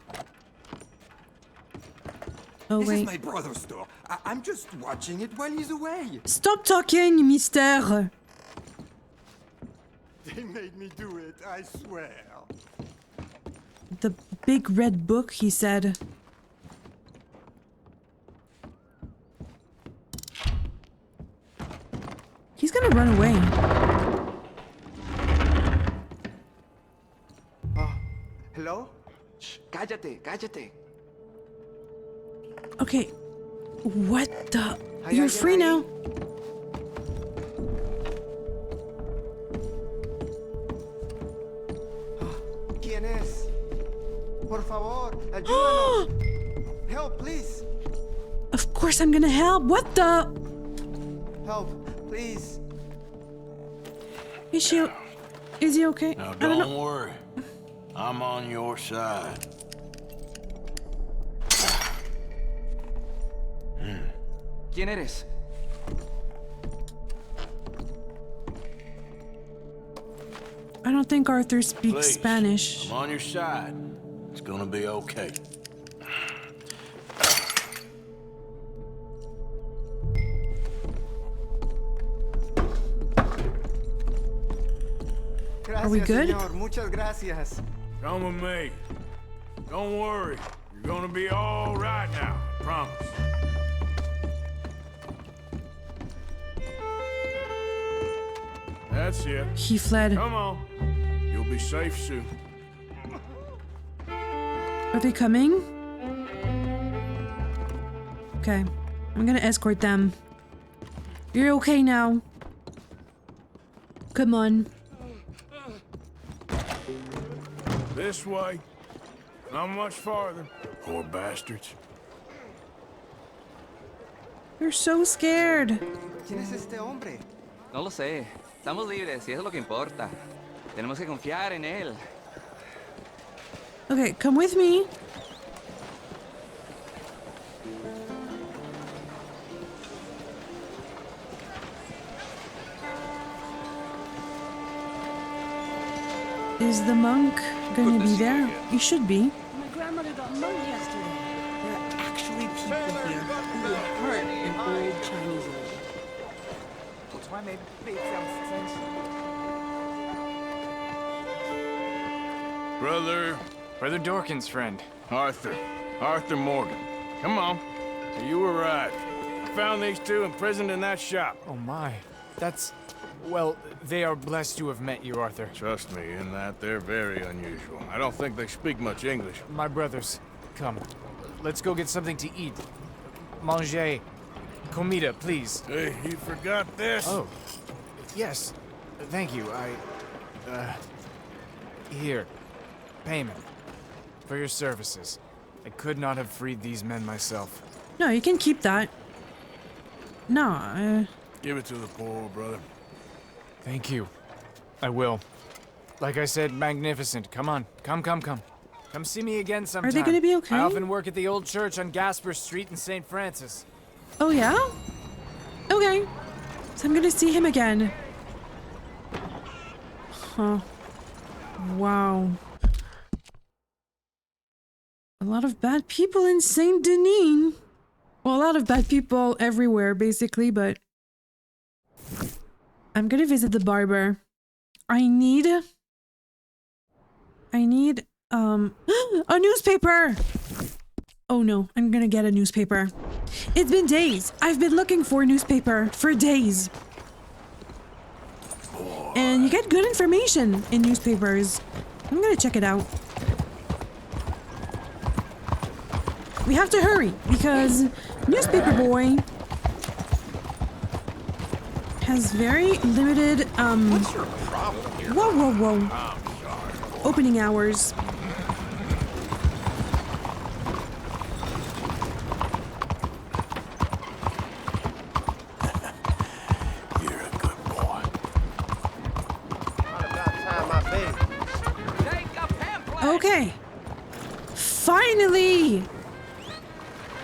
Oh, This wait. is my brother's store. I'm just watching it while he's away. Stop talking, mister. They made me do it, I swear. The big red book, he said. He's gonna run away. Hello? Shh, cállate, cállate. Okay. What the? You're free now. ¿Quién es? Por favor, ayúdanos. Help, please. Of course I'm gonna help. What the? Help, please. Is he okay? Now I don't don't know. worry. I'm on your side. ¿Quién eres? I don't think Arthur speaks Please, Spanish. I'm on your side. It's gonna be okay. Gracias, Are we good? Señor. Muchas gracias. Come with me. Don't worry. You're gonna be all right now. Promise. That's it. He fled. Come on. You'll be safe soon. Are they coming? Okay. I'm gonna escort them. You're okay now. Come on. This way. Not much farther. Poor bastards. They're so scared. ¿Quién es este hombre? No lo sé. Estamos libres y eso es lo que importa. Tenemos que confiar en él. Okay, come with me. Is the monk gonna be there? He should be. My grandmother got mugged yesterday. There are actually people here who would hurt an old Chinese lady. That's why made some sense. Brother Dorkin's friend. Arthur Morgan. Come on. You were right. I found these two imprisoned in that shop. Oh my. That's... Well, they are blessed to have met you, Arthur. Trust me, in that they're very unusual. I don't think they speak much English. My brothers, come. Let's go get something to eat. Manger. Comida, please. Hey, you forgot this? Oh. Yes. Thank you. Here. Payment. For your services. I could not have freed these men myself. No, you can keep that. No, Give it to the poor, brother. Thank you. I will. Like I said, magnificent. Come on. Come. Come see me again sometime. Are they gonna be okay? I often work at the old church on Gasper Street in St. Francis. Oh, yeah? Okay. So I'm gonna see him again. Huh. Wow. A lot of bad people in Saint Denis. Well, a lot of bad people everywhere, basically, but... I'm gonna visit the barber. I need a newspaper! Oh no, I'm gonna get a newspaper. It's been days. I've been looking for a newspaper for days. And you get good information in newspapers. I'm gonna check it out. We have to hurry because newspaper boy has very limited What's your problem here? Whoa. Opening hours. You're a good boy. Not about time, my baby. Take a pamphlet. Okay. Finally!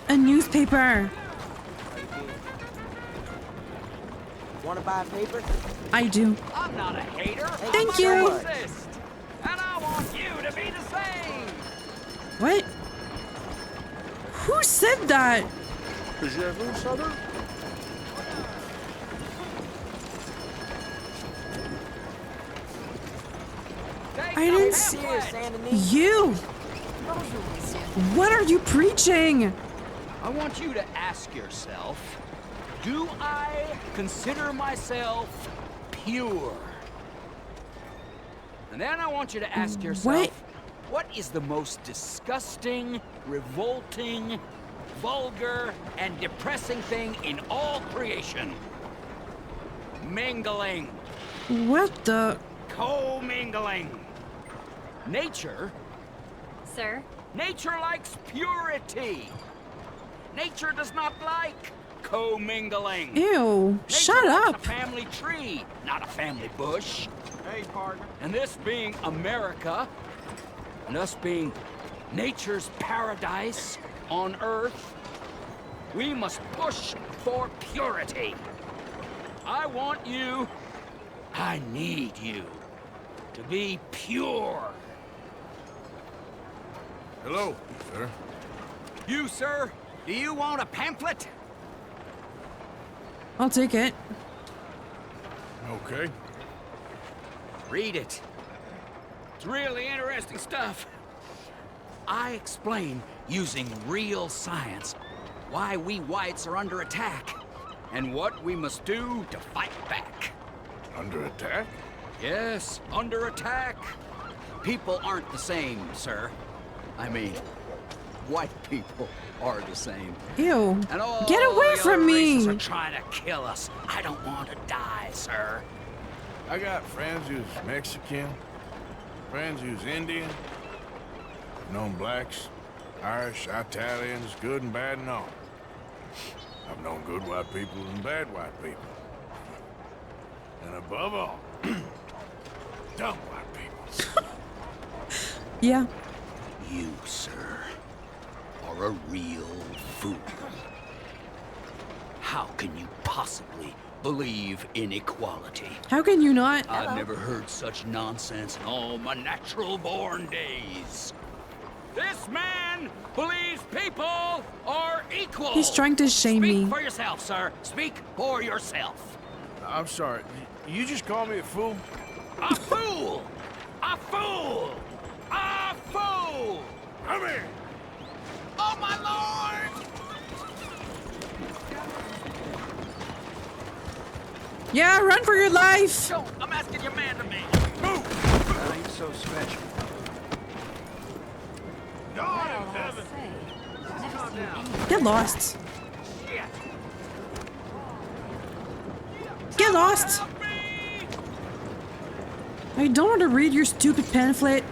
A newspaper. Want to buy a paper? I do. I'm not a hater. Thank I'm you. a racist. And I want you to be the same. What? Who said that? I didn't see you. What are you preaching? I want you to ask yourself, do I consider myself pure? And then I want you to ask yourself, what is the most disgusting, revolting, vulgar, and depressing thing in all creation? Mingling. What the? Co-mingling. Nature... Sir? Nature likes purity. Nature does not like co-mingling. Ew, Nature shut wants up. a family tree, not a family bush. Hey, partner. And this being America, and us being nature's paradise on Earth, we must push for purity. I want you, I need you, to be pure. Hello, sir. You, sir, do you want a pamphlet? I'll take it. Okay. Read it. It's really interesting stuff. I explain, using real science, why we whites are under attack, and what we must do to fight back. Under attack? Yes, under attack. People aren't the same, sir. I mean, white people are the same. Ew. And all Get away the from other me. races are trying to kill us. I don't want to die, sir. I got friends who's Mexican, friends who's Indian, known blacks, Irish, Italians, good and bad and all. I've known good white people and bad white people. And above all, dumb white people. Yeah. You, sir, are a real fool. How can you possibly believe in equality? How can you not? I've never heard such nonsense in all my natural-born days. This man believes people are equal. He's trying to shame me. Speak for yourself, sir. Speak for yourself. I'm sorry. You just call me a fool? A fool! A fool! A fool! Come here! Oh, my lord! Yeah, run for your life! Yo, I'm asking your man to me. Move! That ain't so special. Get lost. Get lost! I don't want to read your stupid pamphlet.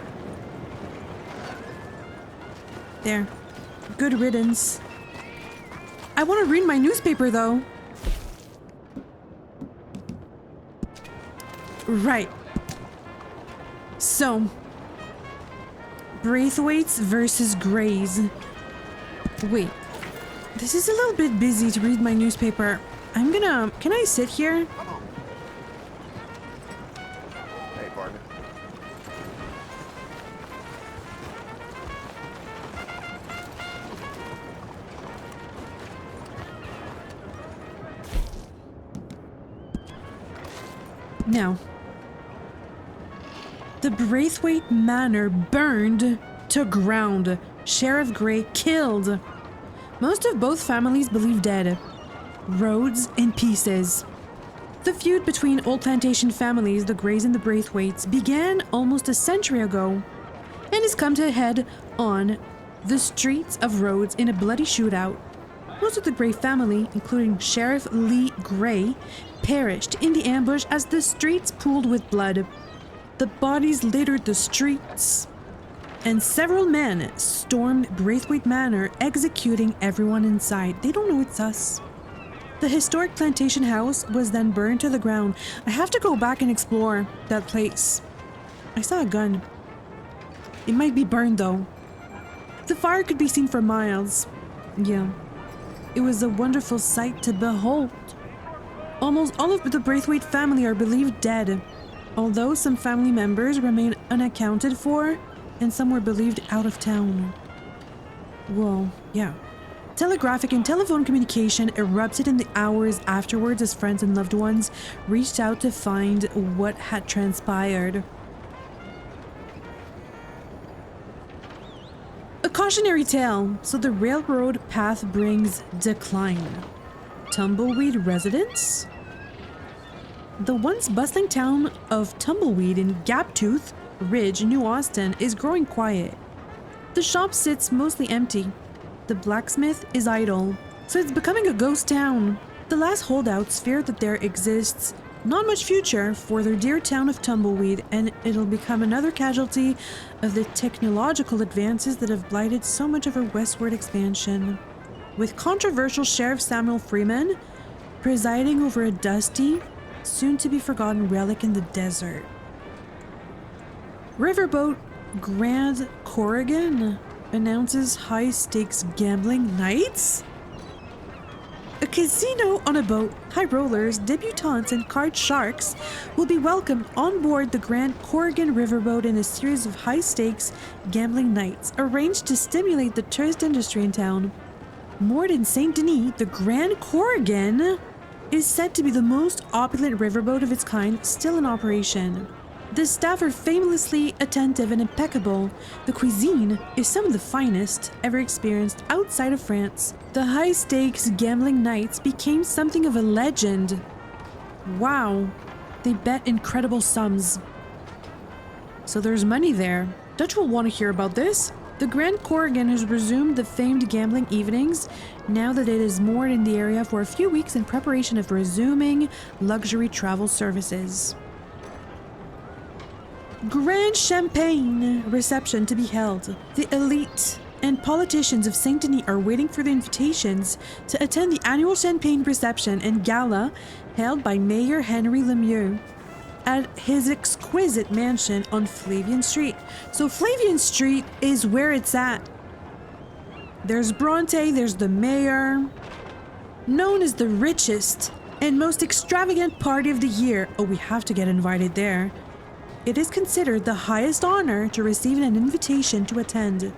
There. Good riddance. I want to read my newspaper though. Right. So, Braithwaites versus Greys. Wait, this is a little bit busy to read my newspaper. Can I sit here? Hey, partner. Now, the Braithwaite Manor burned to ground. Sheriff Gray killed. Most of both families believed dead. Roads in pieces. The feud between old plantation families, the Grays and the Braithwaites, began almost a century ago and has come to a head on the streets of Rhodes in a bloody shootout. Most of the Gray family, including Sheriff Lee Gray, perished in the ambush as the streets pooled with blood. The bodies littered the streets, and several men stormed Braithwaite Manor, executing everyone inside. They don't know it's us. The historic plantation house was then burned to the ground. I have to go back and explore that place. I saw a gun. It might be burned though. The fire could be seen for miles. Yeah. It was a wonderful sight to behold. Almost all of the Braithwaite family are believed dead, although some family members remain unaccounted for and some were believed out of town. Well, yeah. Telegraphic and telephone communication erupted in the hours afterwards as friends and loved ones reached out to find what had transpired. A cautionary tale, so the railroad path brings decline. Tumbleweed residents? The once bustling town of Tumbleweed in Gaptooth Ridge, New Austin, is growing quiet. The shop sits mostly empty. The blacksmith is idle, so it's becoming a ghost town. The last holdouts fear that there exists not much future for their dear town of Tumbleweed, and it'll become another casualty of the technological advances that have blighted so much of our westward expansion. With controversial Sheriff Samuel Freeman presiding over a dusty, soon-to-be-forgotten relic in the desert. Riverboat Grand Corrigan announces high-stakes gambling nights? A casino on a boat, high rollers, debutantes, and card sharks will be welcomed on board the Grand Corrigan Riverboat in a series of high-stakes gambling nights arranged to stimulate the tourist industry in town. Moored in St. Denis, the Grand Corrigan is said to be the most opulent riverboat of its kind still in operation. The staff are famously attentive and impeccable. The cuisine is some of the finest ever experienced outside of France. The high-stakes gambling nights became something of a legend. Wow, they bet incredible sums. So there's money there. Dutch will want to hear about this. The Grand Corrigan has resumed the famed gambling evenings now that it is moored in the area for a few weeks in preparation of resuming luxury travel services. Grand Champagne reception to be held. The elite and politicians of Saint Denis are waiting for the invitations to attend the annual champagne reception and gala held by Mayor Henry Lemieux at his exquisite mansion on Flavian Street. So Flavian Street is where it's at. There's Bronte, there's the mayor, known as the richest and most extravagant party of the year. Oh, we have to get invited there. It is considered the highest honor to receive an invitation to attend.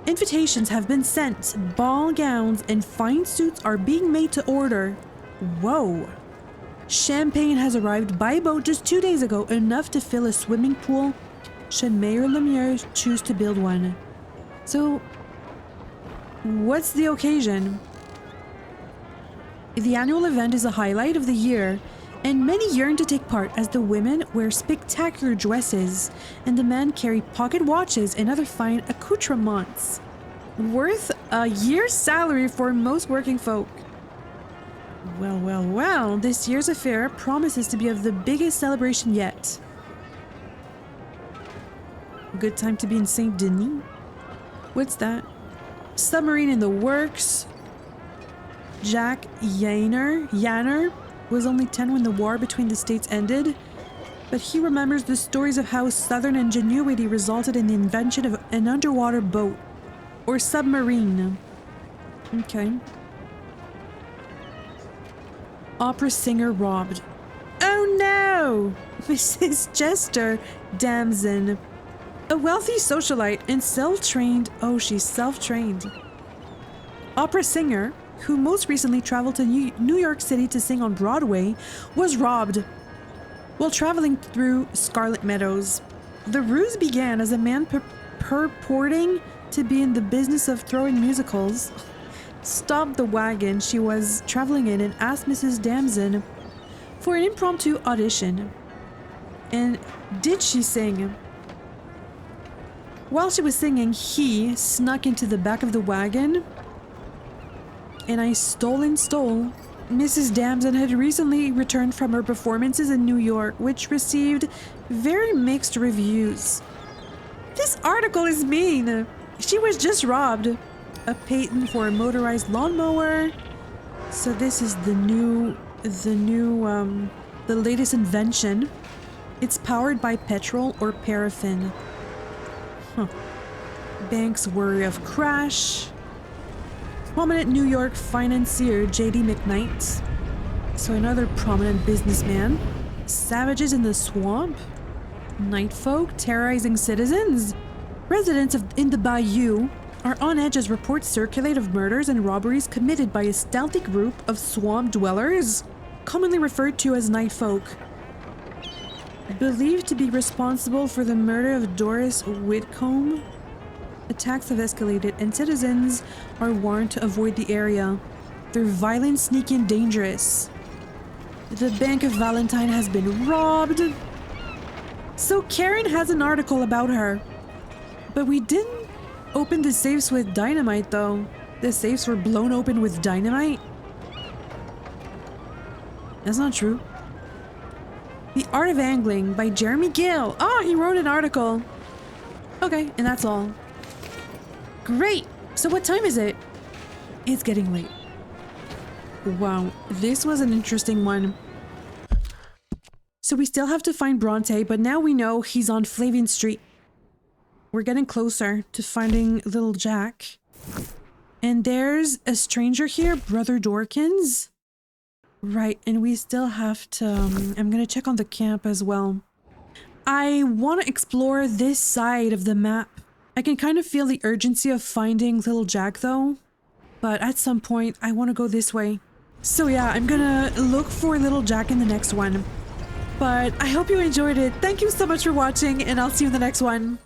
Invitations have been sent, ball gowns and fine suits are being made to order. Whoa. Champagne has arrived by boat just 2 days ago, enough to fill a swimming pool should Mayor Lemieux choose to build one. So, what's the occasion? The annual event is a highlight of the year, and many yearn to take part as the women wear spectacular dresses and the men carry pocket watches and other fine accoutrements, worth a year's salary for most working folk. Well, well, well, this year's affair promises to be of the biggest celebration yet. Good time to be in Saint Denis. What's that? Submarine in the works. Jack Yanner was only 10 when the war between the states ended, but he remembers the stories of how Southern ingenuity resulted in the invention of an underwater boat, or submarine. Okay. Opera singer robbed. Oh no! Mrs. Chester Damson, a wealthy socialite and self-trained, oh, she's self-trained opera singer who most recently traveled to New York City to sing on Broadway, was robbed while traveling through Scarlet Meadows. The ruse began as a man purporting to be in the business of throwing musicals stopped the wagon she was traveling in and asked Mrs. Damson for an impromptu audition. And did she sing? While she was singing, he snuck into the back of the wagon, and I stole. Mrs. Damson had recently returned from her performances in New York, which received very mixed reviews. This article is mean. She was just robbed. A patent for a motorized lawnmower. So this is the latest invention. It's powered by petrol or paraffin. Banks worry of crash. Prominent New York financier J.D. McKnight. So another prominent businessman. Savages in the swamp. Night folk terrorizing citizens. Residents in the bayou are on edge as reports circulate of murders and robberies committed by a stealthy group of swamp dwellers, commonly referred to as night folk. Believed to be responsible for the murder of Doris Whitcomb. Attacks have escalated and citizens are warned to avoid the area. They're violent, sneaky, and dangerous. The Bank of Valentine has been robbed. So Karen has an article about her. But we didn't open the safes with dynamite though. The safes were blown open with dynamite? That's not true. The Art of Angling by Jeremy Gill. Oh, he wrote an article. Okay, and that's all. Great! So what time is it? It's getting late. Wow, this was an interesting one. So we still have to find Bronte, but now we know he's on Flavian Street. We're getting closer to finding little Jack. And there's a stranger here, Brother Dorkins. Right, and we still have to... I'm gonna check on the camp as well. I want to explore this side of the map. I can kind of feel the urgency of finding little Jack though. But at some point, I want to go this way. So yeah, I'm gonna look for little Jack in the next one. But I hope you enjoyed it. Thank you so much for watching, and I'll see you in the next one.